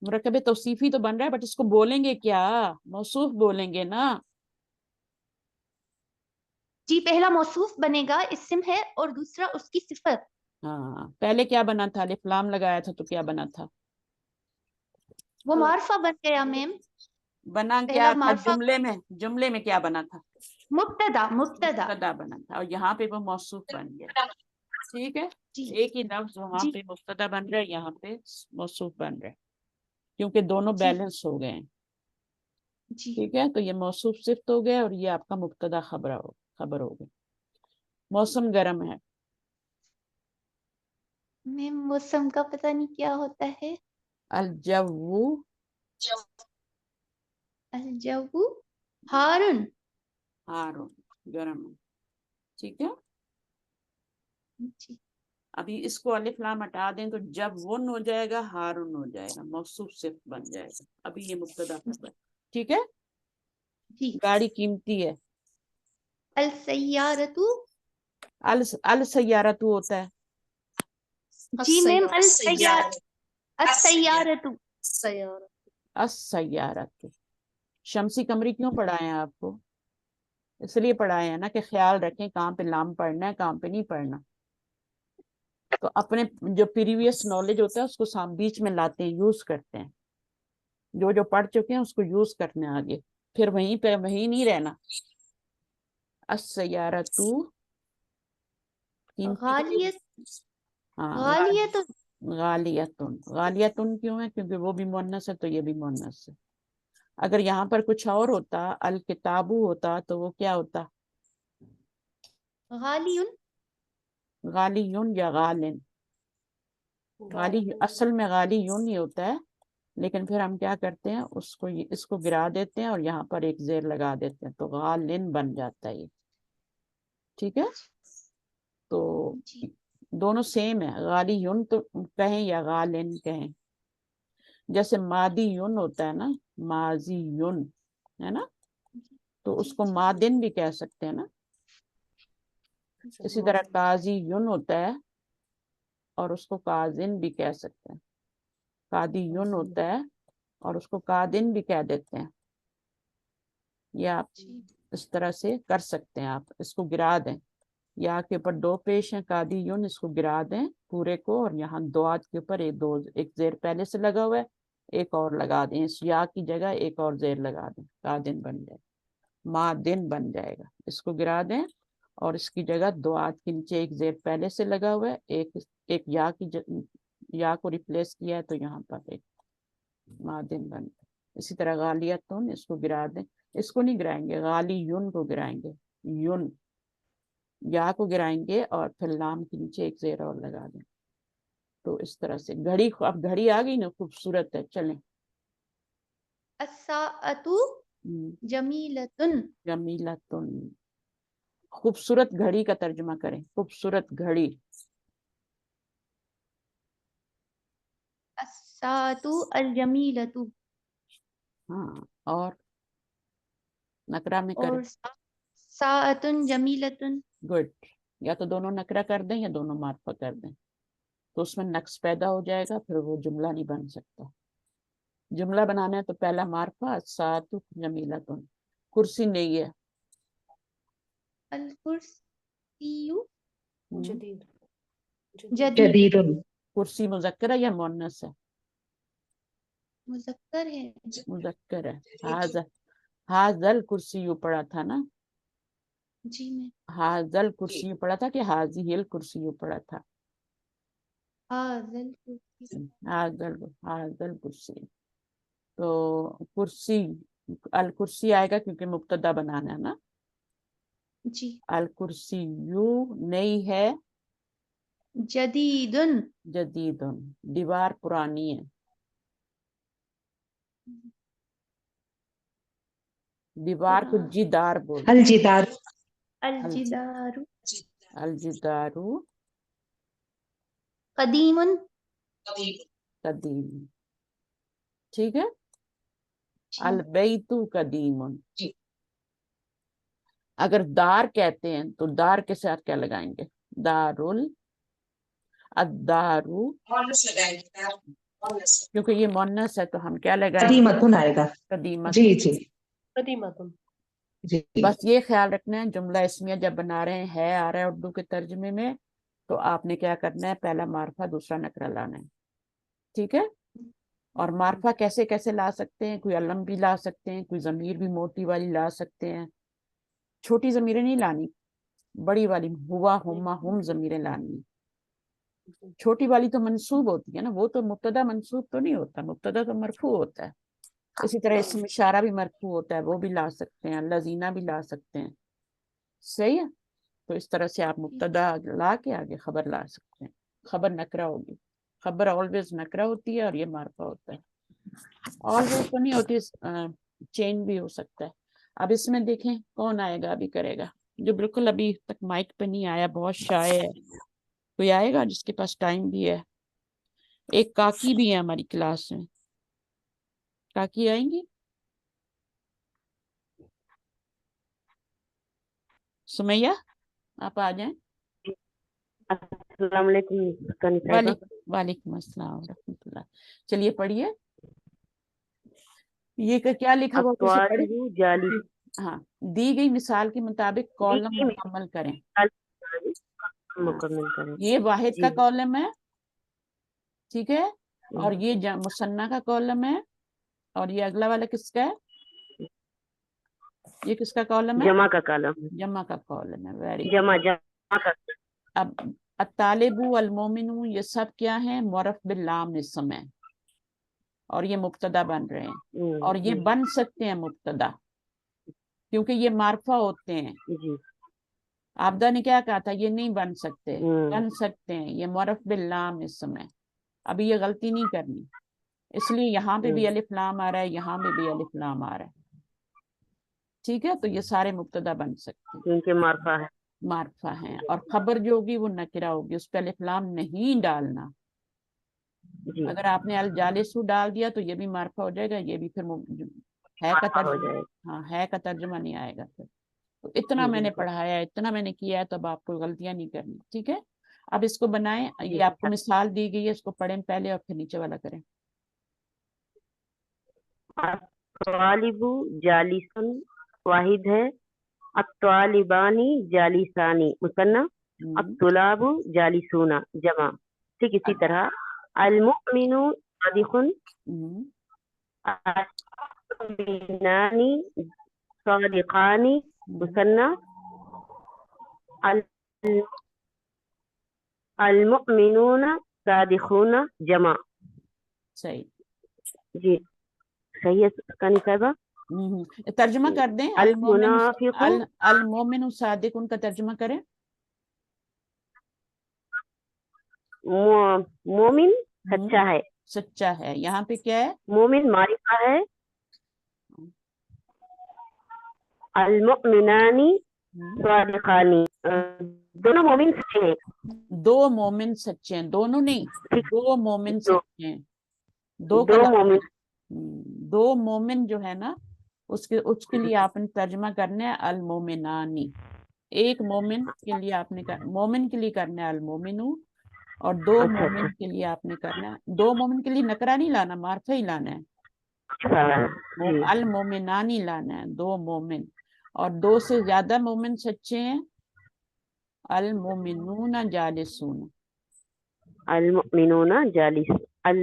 मुरक्कब तौसीफी तो बन रहा है, बट इसको बोलेंगे क्या, मौसूफ बोलेंगे ना। जी, पहला मौसूफ बनेगा, इस्म है और दूसरा उसकी सिफत। हाँ, पहले क्या बना था, अलिफ लाम लगाया था तो क्या बना था, वो मारफा बन गया मैम, बना पहला क्या था, मारफा जुमले में क्या बना था, मुब्तदा मुब्तदा। मुब्तदा बना था, और यहाँ पे वो मौसूफ बन गया। ठीक है, जी एक ही लफ्ज वहां जी पे मुब्तदा बन रहा है, यहाँ पे मौसूफ बन रहा है, क्योंकि दोनों जी बैलेंस हो गए हैं। जी ठीक है, तो ये मौसूफ सिफ्त हो गया और ये आपका मुब्तदा खबर हो गया। मौसम गर्म है, मैम मौसम का पता नहीं क्या होता है। अल जव्वु अल जव्वु हारुन। हारुन, गर्म है। ठीक है, जी अभी इसको अलिफ लाम हटा दें तो जब वुन हो जाएगा, हारुन हो जाएगा, मौसूफ सिफ्त बन जाएगा। अभी ये मुब्तदा खबर। ठीक है, जी। गाड़ी कीमती है, अल सय्यारतु। अल सय्यारतु होता है, जी मैम, अल सय्यारतु। अस सय्यारतु। शमसी कमरी क्यों पढ़ाए हैं आपको, इसलिए पढ़ाए हैं ना कि ख्याल रखें कहाँ पे लाम पढ़ना है, कहाँ पे नहीं पढ़ना। तो अपने जो प्रीवियस नॉलेज होता है उसको बीच में लाते हैं, यूज करते हैं, जो पढ़ चुके हैं उसको यूज करने आगे, फिर वहीं पे वहीं नहीं रहना। अस्सयारतु कीमती, गालियत हाँ, गालियतुन। गालियतुन क्यों है, क्योंकि वो भी मुन्नस है तो ये भी मुन्नस है। अगर यहाँ पर कुछ और होता, अल किताबु होता, तो वो क्या होता, गालियुन। गालियुन या गालिन। गाली असल में गालियुन ही होता है, लेकिन फिर हम क्या करते हैं, इसको गिरा देते हैं और यहाँ पर एक जेर लगा देते हैं, तो गालिन बन जाता है ये। ठीक है, तो जी दोनों सेम है, गाली यून तो कहें या गालिन कहें। जैसे मादी यून होता है ना, माजी यून है ना, तो उसको मादिन भी कह सकते हैं ना। इसी तरह काजी यून होता है और उसको काजिन भी कह सकते हैं, कादी यून होता है और उसको कादिन भी कह देते हैं। ये आप जी इस तरह से कर सकते हैं, आप इसको गिरा दें, या के ऊपर दो पेश हैं कादी यून, इसको गिरा दें पूरे को, और यहाँ दुआत के ऊपर एक जेर पहले से लगा हुआ है, एक और लगा दें, इस या की जगह एक और जेर लगा दें, कादिन बन जाएगा, मादिन बन जाएगा। इसको गिरा दें और इसकी जगह दुआत के नीचे एक जेर पहले से लगा हुआ है, एक या को रिप्लेस किया है, तो यहाँ पर एक मादिन बन गया। इसी तरह गालियतुन, इसको गिरा दें, इसको नहीं गिराएंगे, गाली यून को गिराएंगे, यून या को गिराएंगे और फिर लाम के नीचे एक जेर और लगा दें। तो इस तरह से घड़ी, अब घड़ी आ गई ना, खूबसूरत है, चलें। अस्साअतु जमीलतुन। जमीलतुन, खूबसूरत घड़ी का तर्जुमा करें, खूबसूरत घड़ी। अस्साअतु अल जमीलतु। हाँ, और नकरा में करें, और साअतुन जमीलतुन। गुड, या तो दोनों नकरा कर दें या दोनों मार्फा कर दें, तो उसमें नक्स पैदा हो जाएगा, फिर वो जुमला नहीं बन सकता। जुमला बनाना है तो पहला मार्फा, सातु जमीलतुन। कुर्सी नहीं है, अल कुर्सियु जदीद जदीद। जदीदुन। कुर्सी मुजक्कर है या मुन्नस है, मुज़क्कर है। मुजक्कर है। हाजल कुर्सी यू पढ़ा था ना, जी मैं हाजल कुर्सी यू पढ़ा था कि हाजिहिल कुर्सी यू पढ़ा था, हाज़ल कुर्सी। हाजल कुर्सी। तो कुर्सी, अल कुर्सी आएगा क्योंकि मुब्तदा बनाना है ना, जी अल कुर्सी यू नई है, जदीदुन। जदीदुन दीवार पुरानी है, दीवार को जिदार बोलते अल जिदार الجدار अल जिदारू قديم कदीम, ठीक है। अल बैतु कदीमुन, अगर दार कहते हैं तो दार के साथ क्या लगाएंगे? दारुल, अद्दारू, क्योंकि ये मुन्नस है तो हम क्या लगाएंगे? कदीमतुन आएगा। कदीमत। जी जी कदीमतुन। जी। बस ये ख्याल रखना है, जुमला इसमिया जब बना रहे हैं है आ रहा है उर्दू के तर्जमे में, तो आपने क्या करना है? पहला मार्फा दूसरा नकरा लाना है, ठीक है। और मार्फा कैसे कैसे ला सकते हैं? कोई अलम भी ला सकते हैं, कोई जमीर भी मोटी वाली ला सकते हैं। छोटी जमीरें नहीं लानी, बड़ी वाली हुआ हुमा हुम जमीरें लानी है। छोटी वाली तो मंसूब होती है ना, वो तो मुब्तदा मंसूब तो नहीं होता, मुब्तदा तो मरफू होता है। इसी तरह इसमें इशारा भी मरफू होता है, वो भी ला सकते हैं, लजीना भी ला सकते हैं, सही है। तो इस तरह से आप मुब्तदा ला के आगे खबर ला सकते हैं। खबर नकरा होगी, खबर ऑलवेज नकरा होती है और ये मार्फा होता है। ऑलवेज तो नहीं होती, चेंज भी हो सकता है। अब इसमें देखें कौन आएगा अभी करेगा, जो बिल्कुल अभी तक माइक पे नहीं आया, बहुत शाय है। कोई आएगा जिसके पास टाइम भी है? एक काकी भी है हमारी क्लास में, काकी आएंगी? सुमैया आप आ जाएं। अस्सलाम वालेकुम कनी साहिबा। वालेकुम अस्सलाम रहमतुल्लाह। चलिए पढ़िए, ये क्या लिखा हुआ कैसे पढ़े? अत्वालिबु जालिस, हाँ, दी गई मिसाल के मुताबिक कॉलम दी गई मुकम्मल करें। मुकम्मल करें। ये वाहिद जी। का कॉलम है, ठीक है, और ये मुसन्ना का कॉलम है, और ये अगला वाला किसका है? ये किसका कॉलम है? जमा का कॉलम, जमा का कॉलम है। वेरी जमा जमा का। अब अत्तालिबु अल मोमिनु ये सब क्या है? मुअर्रफ बिल लाम इस समय, और ये मुब्तदा बन रहे हैं, और ये बन सकते हैं मुब्तदा क्योंकि ये मार्फा होते हैं। जी। आबदा ने क्या कहा था? ये नहीं बन सकते, बन सकते हैं, ये मुअर्रफ बिल लाम इस समय। अभी ये गलती नहीं करनी, इसलिए यहाँ पे भी अलिफ लाम आ रहा है, यहाँ पे भी अलिफ लाम आ रहा है, ठीक है। तो ये सारे मुब्तदा बन सकते हैं, क्योंकि मार्फा है, मार्फा है। और खबर जो होगी वो नकिरा होगी, उस पर अलिफ लाम नहीं डालना। जी। अगर आपने अल जालिसु डाल दिया तो ये भी मार्फा हो जाएगा, ये भी फिर है का मार्फा हो तर्जुमा, जाएगा। हाँ है का तर्जुमा नहीं आएगा फिर। तो इतना मैंने पढ़ाया है, इतना मैंने किया है, तो अब आपको गलतियां नहीं करनी, ठीक है। अब इसको बनाएं, ये आपको मिसाल दी गई है, इसको पढ़ें पहले और फिर नीचे वाला करें। अत्वालिबु जालिसन वाहिद है, अत्वालिबानी जालिसानी मुसन्ना, अत्तुलाबु जालिसूना जमा। ठीक इसी तरह अल-मुमिनु सादिकुन, अल-मुमिनानी सादिकानी मुसन्ना, अल-मुमिनूना सादिकुना जमा। सही जी सही है कानी साहिबा। तर्जुमा कर दें। अल मोमिन सादिक, उनका तर्जुमा करें। मोमिन सच्चा है, सच्चा है। यहाँ पे क्या है? मोमिन मारिफा है। अल-मुमिनानी सादिकानी, दोनों मोमिन सच्चे हैं। दो मोमिन सच्चे हैं, दोनों नहीं, दो मोमिन सच्चे हैं। दो मोमिन, दो मोमिन जो है ना, उसके लिए आपने तर्जमा करना है अल मोमिनानी। एक मोमिन के लिए आपने मोमिन के लिए करना है अल मोमिनू, और दो मोमिन के लिए आपने करना है, दो मोमिन के लिए नकरा नहीं लाना, मार्फा ही लाना है। अल मोमिनानी लाना है, दो मोमिन। और दो से ज्यादा मोमिन सच्चे हैं, अल मोमिनूना जालिसून, अल मुमिनूना जालिस, अल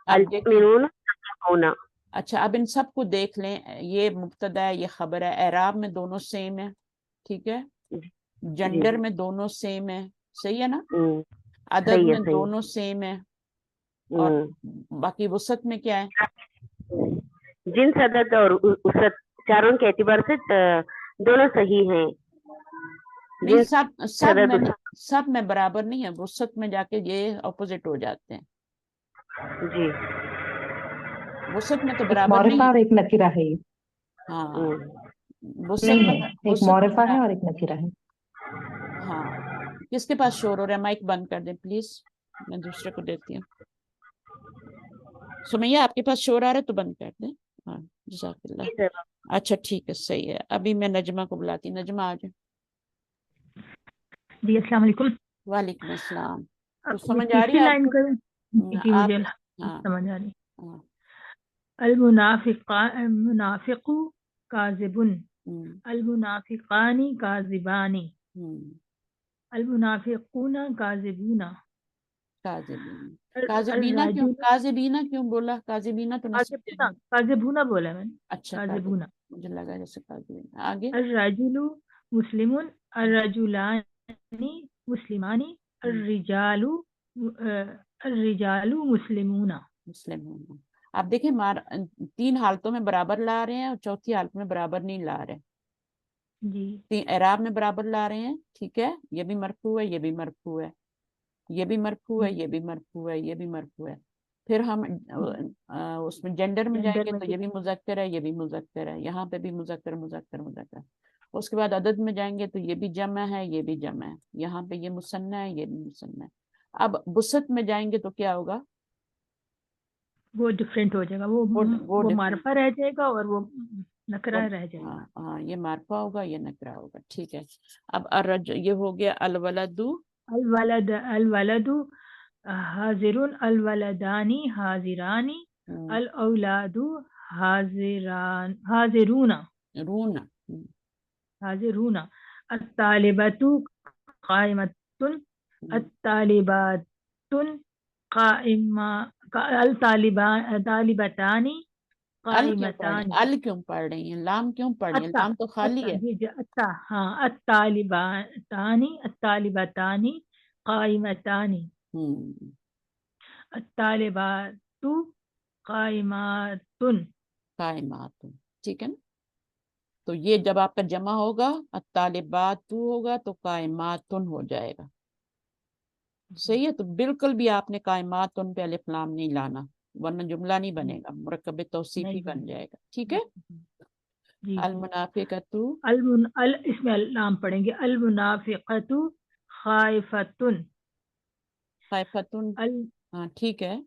मुमिनूना होना। अच्छा, अब इन सबको देख लें, ये मुब्तदा है, ये खबर है। एराब में दोनों सेम है, ठीक है। जेंडर में दोनों सेम है, सही है ना। अदद में दोनों सेम है, और बाकी वसत में क्या है? जिन्स, अदद और उसत चारों के एतबार से दोनों सही हैं। नहीं, सब में बराबर नहीं है, वसत में जाके ये ऑपोजिट हो जाते हैं। जी, वसत में तो एक बराबर नहीं मौरिफा है। और एक नकीरा है ये। हाँ वसत नहीं में है, एक वसत में मौरिफा है बराबर। और एक नकीरा है। हाँ किसके पास शोर हो रहा है? माइक बंद कर दें प्लीज, मैं दूसरे को देती हूँ। सुमैया आपके पास शोर आ रहा है तो बंद कर दें। हाँ जज़ाकल्लाह। जी सर। अच्छा ठीक है, सही है। अभी मैं नजमा को बुलाती हूँ। नजमा आ जाए। जी अस्सलाम वालेकुम। वालेकुम अस्सलाम। तो ये समझ आ रही तीसरी है लाइन आपको? का जी आप मुझे हाँ समझ आ रही। हाँ अल मुनाफिकु काज़िबुन, हम्म, अल मुनाफिकानी काज़िबानी, हम्म, अल मुनाफिकूना काज़िबूना, काज़िबीना। अल राजुल काज़िबीना क्यों बोला? काज़िबीना तो नसीब काज़िबूना, काज़िबूना बोला मैंने, अच्छा काज़िबूना। मुझे लगा जैसे काज़िबीना। आगे अल राजुलु मुस्लिमुन, अल रजुलानी मुस्लिमानी, अल हम्म, रिजालु अल रिजालु मुस्लिमूना। मुस्लिम होना। आप देखें तीन हालतों में बराबर ला रहे हैं और चौथी हालत में बराबर नहीं ला रहे। जी एराब में बराबर ला रहे हैं, ठीक है। ये भी मरफू है, ये भी मरफू है, ये भी मरफू है, ये भी मरफू है, ये भी मरफू है। फिर हम उसमें जेंडर में जेंडर जाएंगे में तो ये भी मुज़क्कर है, ये भी मुज़क्कर है। यहाँ पे भी मुज़क्कर मुज़क्कर मुज़क्कर। उसके बाद अदद में जाएंगे तो ये भी जमा है, ये भी जमा है। यहाँ पे ये मुसन्ना है, ये भी मुसन्ना है। अब बुसत में जाएंगे तो क्या होगा? वो डिफरेंट हो जाएगा, वो वो डिफरेंट। मारफा रह जाएगा और वो नकरा रह जाएगा। हाँ हाँ, ये मारफा होगा, ये नकरा होगा, ठीक है। अब अर्रज ये हो गया अलवलदु। अल वलदु हाजिरुन, अल वलदानी हाजिरानी, अल औलादु हाजिरूना, रूना। हाजिरूना, अत्तालिबतु काइमतुन, अत्तालिबातुन काइमा, तालिबतानी अल क्यों पढ़ रहे हैं? काइमतानी। अल क्यों पढ़ रही हैं? लाम क्यों पढ़ रही हैं? अत्ता लाम तो खाली अत्ता है। जी जी अत्ता, हाँ अत्तालिबतानी काइमतानी, हम्म, अत्तालिबातु काइमातुन। कायमातुन, ठीक है ना। तो ये जब आपका जमा होगा, अत्तालिबातु होगा तो कायमातुन हो जाएगा। सही है। तो बिल्कुल भी आपने कायमातुन पे अलिफ लाम नहीं लाना, वरना जुमला नहीं बनेगा, मुरक्कब तौसीफी नहीं बन बनेगा। जाएगा, ठीक है। जी अल मुनाफिकतु, अल इसमें नाम पढ़ेंगे। अल मुनाफिकतु खाइफतुन, खैफतुन। अल हाँ ठीक है।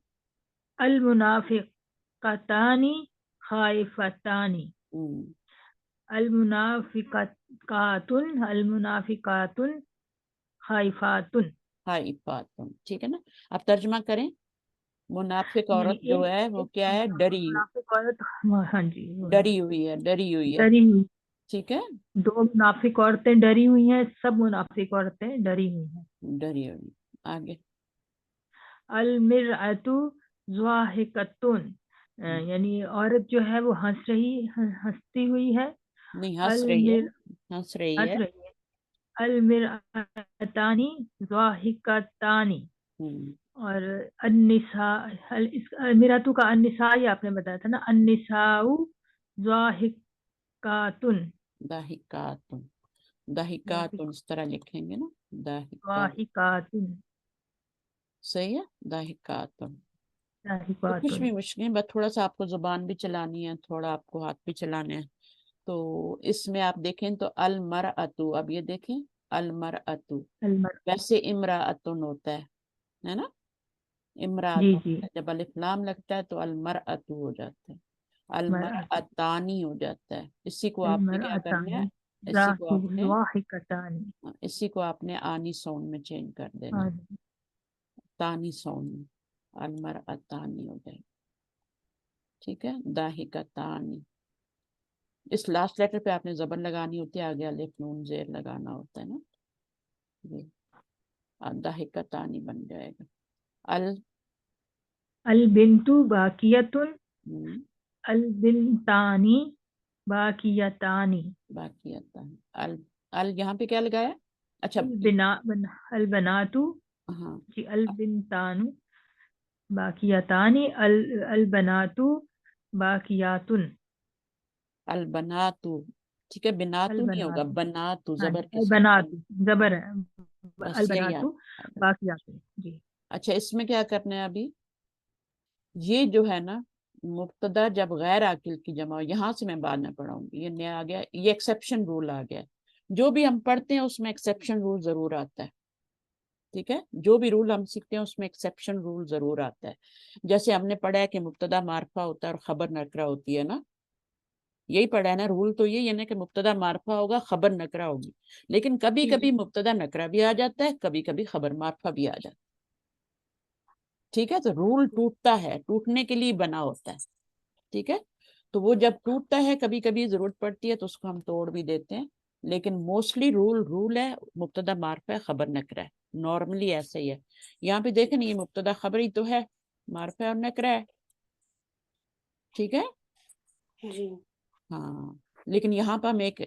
अल मुनाफिकतानी खाइफतानी, हम्म, अल मुनाफिकातुन, अल मुनाफिकातुन खाइफातुन। खैफातुन, ठीक है ना। अब तर्जमा करें। मुनाफिक यानी औरत जो है वो क्या है? डरी, मुनाफिक औरत, हाँ जी वो है, डरी हुई है, डरी हुई है, डरी हुई। ठीक है। दो मुनाफिक औरतें डरी हुई हैं, सब मुनाफिक औरतें डरी हुई हैं। डरी हुई। आगे अल मिरअतु ज़ाहिकतुन, यानी औरत जो है वो हंसती हुई है। नहीं, हंस अल रही है, मिर हंस रही हंस है। रही है। अल मिरअतानी ज़ाहिकतानी, हम्म, और अन्निसा, मिरातु का अन्निसा ही आपने बताया था ना, अन्निसाउ ज़ाहिकातुन, दाहिकातुन, दाहिकातुन इस तरह लिखेंगे ना, दाहिका। ज़ाहिकातुन, सही है, दाहिकातुन। तो कुछ ज़ाहिकातुन। भी मुश्किल नहीं, बस थोड़ा सा आपको जुबान भी चलानी है, थोड़ा आपको हाथ भी चलाने हैं। तो इसमें आप देखें तो अल मरअतु, अब ये देखें अल मरअतु, अलमर वैसे इमराअतुन होता है ना। जी इमराअतुन, जी जब अलिफ लाम लगता है तो अल मरअतु हो जाता है, अल मरअतु, मरअतानी हो जाता है। इसी को आपने क्या करना है? अलमरअतानी इसी को आपने ज़ाहिकतानी। इसी को आपने आनी साउंड में चेंज कर देना, हाँ तानी साउंड में, अल मरअतानी हो जाएगा, ठीक है। दाहिका तानी, इस लास्ट लेटर पे आपने जबर लगानी होती है, आगे अलिफ नून जेर लगाना होता है ना। ये दाहिका तानी बन जाएगा। अल अल बिंतु बाकियतुन, हम्म, अल बिंतानी बाकियतानी, बाकी आता है। अल यहाँ पे क्या लगाया? अच्छा अल बनातु हाँ, जी, अल बिंतानु बाकियतानी, अल बनातु बाकियातुन, अल बनातु, ठीक है। अल बिनातु नहीं होगा, बनातु। बनातु हाँ जबर जी, के अल साथ बनातु जबर हाँ, है, बस अल यही याद बनातु आएगा। बाकियातुन जी। अच्छा इसमें क्या करना है अभी? ये जो है ना, मुब्तदा जब गैर आकिल की जमा हो, यहाँ से मैं बाद में पढ़ाऊंगी, ये नया आ गया, ये एक्सेप्शन रूल आ गया। जो भी हम पढ़ते हैं उसमें एक्सेप्शन रूल जरूर आता है, ठीक है। जो भी रूल हम सीखते हैं उसमें एक्सेप्शन रूल जरूर आता है। जैसे हमने पढ़ा है कि मुब्तदा मारफा होता है और खबर नकरा होती है ना, यही पढ़ा है ना, रूल तो यही है ना कि मुब्तदा मारफा होगा, खबर नकरा होगी। लेकिन कभी कभी मुब्तदा नकरा भी आ जाता है, कभी कभी खबर मारफा भी आ जाता है, ठीक है। तो रूल टूटता है, टूटने के लिए बना होता है, ठीक है। तो वो जब टूटता है कभी कभी जरूरत पड़ती है तो उसको हम तोड़ भी देते हैं, लेकिन मोस्टली रूल है मुब्तदा मारफा है, खबर नकरा है, नॉर्मली ऐसे ही है। यहाँ पे देखें, ये मुब्तदा खबर ही तो है, मारफा और नकरा है, ठीक है जी। हाँ। लेकिन यहाँ पर हम एक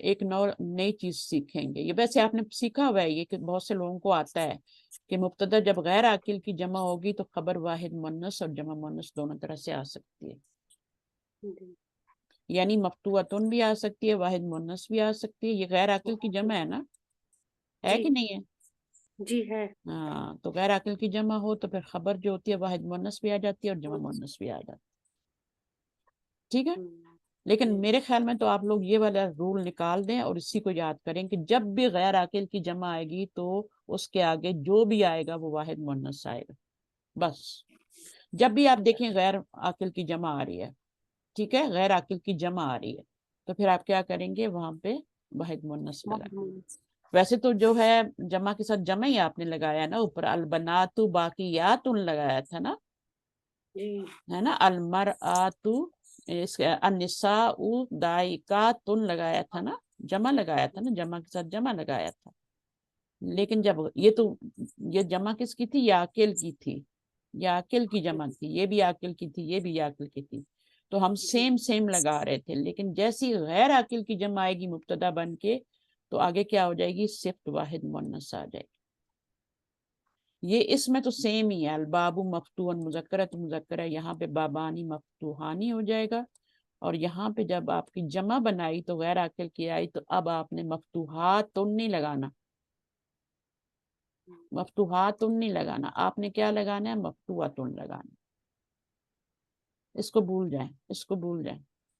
नई चीज सीखेंगे, ये वैसे आपने सीखा हुआ है ये, कि बहुत से लोगों को आता है कि मुब्तदा जब गैर आकिल की जमा होगी तो खबर वाहिद मुन्नस और जमा मुन्नस दोनों तरह से आ सकती है। यानी मफ्तूअतुन भी आ सकती है, वाहिद मुन्नस भी आ सकती है। ये गैर आकिल की जमा है ना, है कि नहीं है? जी है। हाँ, तो गैर आकिल की जमा हो तो फिर खबर जो होती है वाहिद मुन्नस भी आ जाती है और जमा मुन्नस भी आ जाती है, ठीक है। लेकिन मेरे ख्याल में तो आप लोग ये वाला रूल निकाल दें और इसी को याद करें कि जब भी गैर आकिल की जमा आएगी तो उसके आगे जो भी आएगा वो वाहिद मुन्नस आएगा, बस। जब भी आप देखें गैर आकिल की जमा आ रही है, ठीक है, गैर आकिल की जमा आ रही है, तो फिर आप क्या करेंगे, वहां पे वाहिद मुन्नस लगाएंगे। वैसे तो जो है जमा के साथ जमा ही आपने लगाया ना, ऊपर अलबनातु बाकियातुन लगाया था ना, है ना, अलमरआतु अन्निसाउ दाइकातुन लगाया था ना, जमा लगाया था ना, जमा के साथ जमा लगाया था। लेकिन जब ये जमा किसकी थी, याकिल की थी, याकिल की जमा थी, ये भी याकिल की थी, ये भी याकिल की थी, तो हम सेम लगा रहे थे। लेकिन जैसी गैर आकिल की जमा आएगी मुब्तदा बन के, तो आगे क्या हो जाएगी, सिफ्त वाहिद मुन्नस आ जाएगी। ये इसमें तो सेम ही है, अलबाबू मफ्तूहन मुज़क्करत मुज़क्करा, यहाँ पे बाबानी मफ्तूहानी हो जाएगा। और यहाँ पे जब आपकी जमा बनाई तो गैर आकिल की आई, तो अब आपने मफ्तूहातुन नहीं लगाना, मफ्तूहातुन नहीं लगाना, आपने क्या लगाना है, मफ्तूहातुन लगाना। इसको भूल जाएं, इसको भूल जाएं,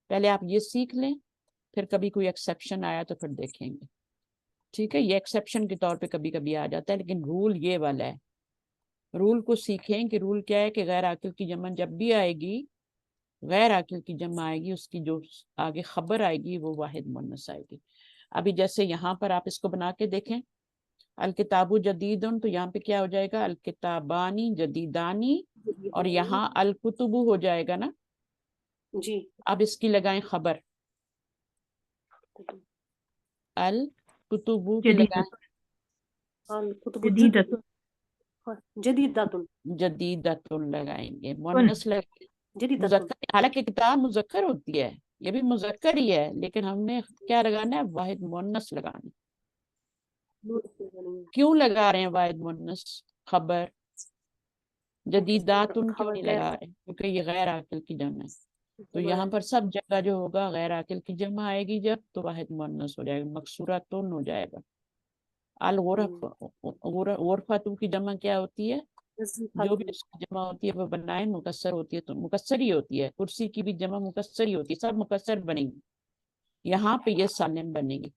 पहले आप ये सीख लें, फिर कभी कोई एक्सेप्शन आया तो फिर देखेंगे, ठीक है। ये एक्सेप्शन के तौर पे कभी कभी आ जाता है, लेकिन रूल ये वाला है। रूल को सीखें कि रूल क्या है, कि गैर आकिल की जमा जब भी आएगी, गैर आकिल की जमा आएगी, उसकी जो आगे खबर आएगी वो वाहिद मुन्नस आएगी। अभी जैसे यहाँ पर आप इसको बना के देखें, अल किताबु जदीदुन, तो यहाँ पे क्या हो जाएगा, अल किताबानी जदीदानी, और यहाँ अल कुतुबु हो जाएगा ना जी। अब इसकी लगाएं खबर, अल कुतुबु की लगाएं जदीदतुन जदीदतुन जदीदतुन लगाएंगे, मुन्नस लगाएंगे, जदीदतुन। मुज़क्कर, हालांकि किताब मुज़क्कर होती है, ये भी मुज़क्कर ही है, लेकिन हमने क्या लगाना है, वाहिद मुन्नस लगाना है। क्यों लगा रहे हैं वाहिद मुन्नस खबर, जदीदातुन क्यों नहीं लगा रहे, क्योंकि ये गैर आकिल की जमा है। तो यहाँ पर सब जगह जो होगा गैर आकिल की जमा आएगी जब, तो वाहिद मुन्नस हो जाएगा, मकसूरातुन हो जाएगा। अल गुरफतु की जमा क्या होती है, जो भी उसकी जमा होती है वो बनाए मुकस्सर होती है, तो मुकस्सर ही होती है। कुर्सी की भी जमा मुकस्सर ही होती है, सब मुकस्सर बनेगी, यहाँ पे ये सालिम बनेगी।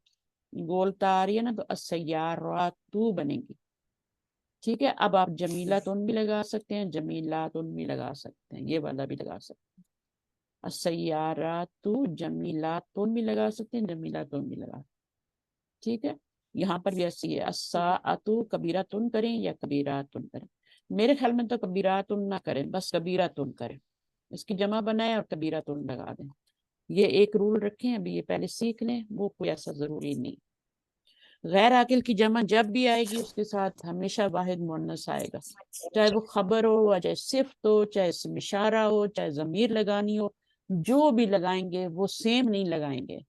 गोलता आ रही है ना, तो अस्सय्यारातु बनेगी, ठीक है। अब आप जमीलातुन भी लगा सकते हैं, जमीलातुन भी लगा सकते हैं, ये वाला भी लगा सकते हैं, अस्सय्यारातु जमीलातुन भी लगा सकते हैं, जमीलातुन भी लगा, ठीक है। यहाँ पर भी ऐसी है, अस्साअतु कबीरातुन करें या कबीरातुन करें, मेरे ख्याल में तो कबीरातुन ना करें, बस कबीरातुन करें, इसकी जमा बनाए और कबीरातुन लगा दें। ये एक रूल रखें, अभी ये पहले सीख लें, वो कोई ऐसा जरूरी नहीं। गैर आकिल की जमा जब भी आएगी उसके साथ हमेशा वाहिद मुन्नस आएगा, चाहे वो खबर हो, चाहे सिफ्त हो, चाहे इसम इशारा हो, चाहे जमीर लगानी हो, जो भी लगाएंगे वो सेम नहीं लगाएंगे,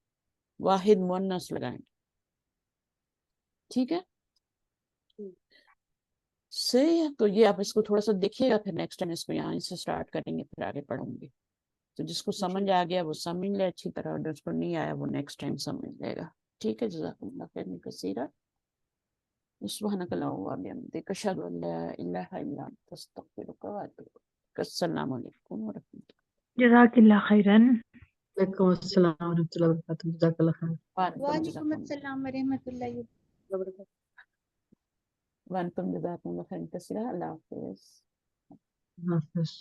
वाहिद मुन्नस लगाएंगे, ठीक है। से तो ये आप इसको थोड़ा सा देखिएगा, फिर नेक्स्ट टाइम इसको यहाँ से स्टार्ट करेंगे, फिर आगे पढ़ूंगी। तो जिसको समझ आ गया वो समझ ले अच्छी तरह, और जिसको नहीं आया वो नेक्स्ट टाइम समझ लेगा, ठीक है। जज़ाकुमुल्लाह खैरन कसीरा। सुब्हानकल्लाहुम्मा व बिहम्दिक, अशहदु अन ला इलाहा इल्ला अंता, अस्तगफिरुका व अतूबु इलैक। अस्सलामु अलैकुम व रहमतुल्लाह। जज़ाकिल्लाह खैरन। वालेकुम अस्सलाम व रहमतुल्लाहि व बरकातुहू। जज़ाकल्लाह खैर। वालेकुम अस्सलाम व रहमतुल्लाहि व बरकातहू। जज़ाकुमुल्लाह खैरन कसीरा। अल्लाह हाफ़िज़। हाफिज़।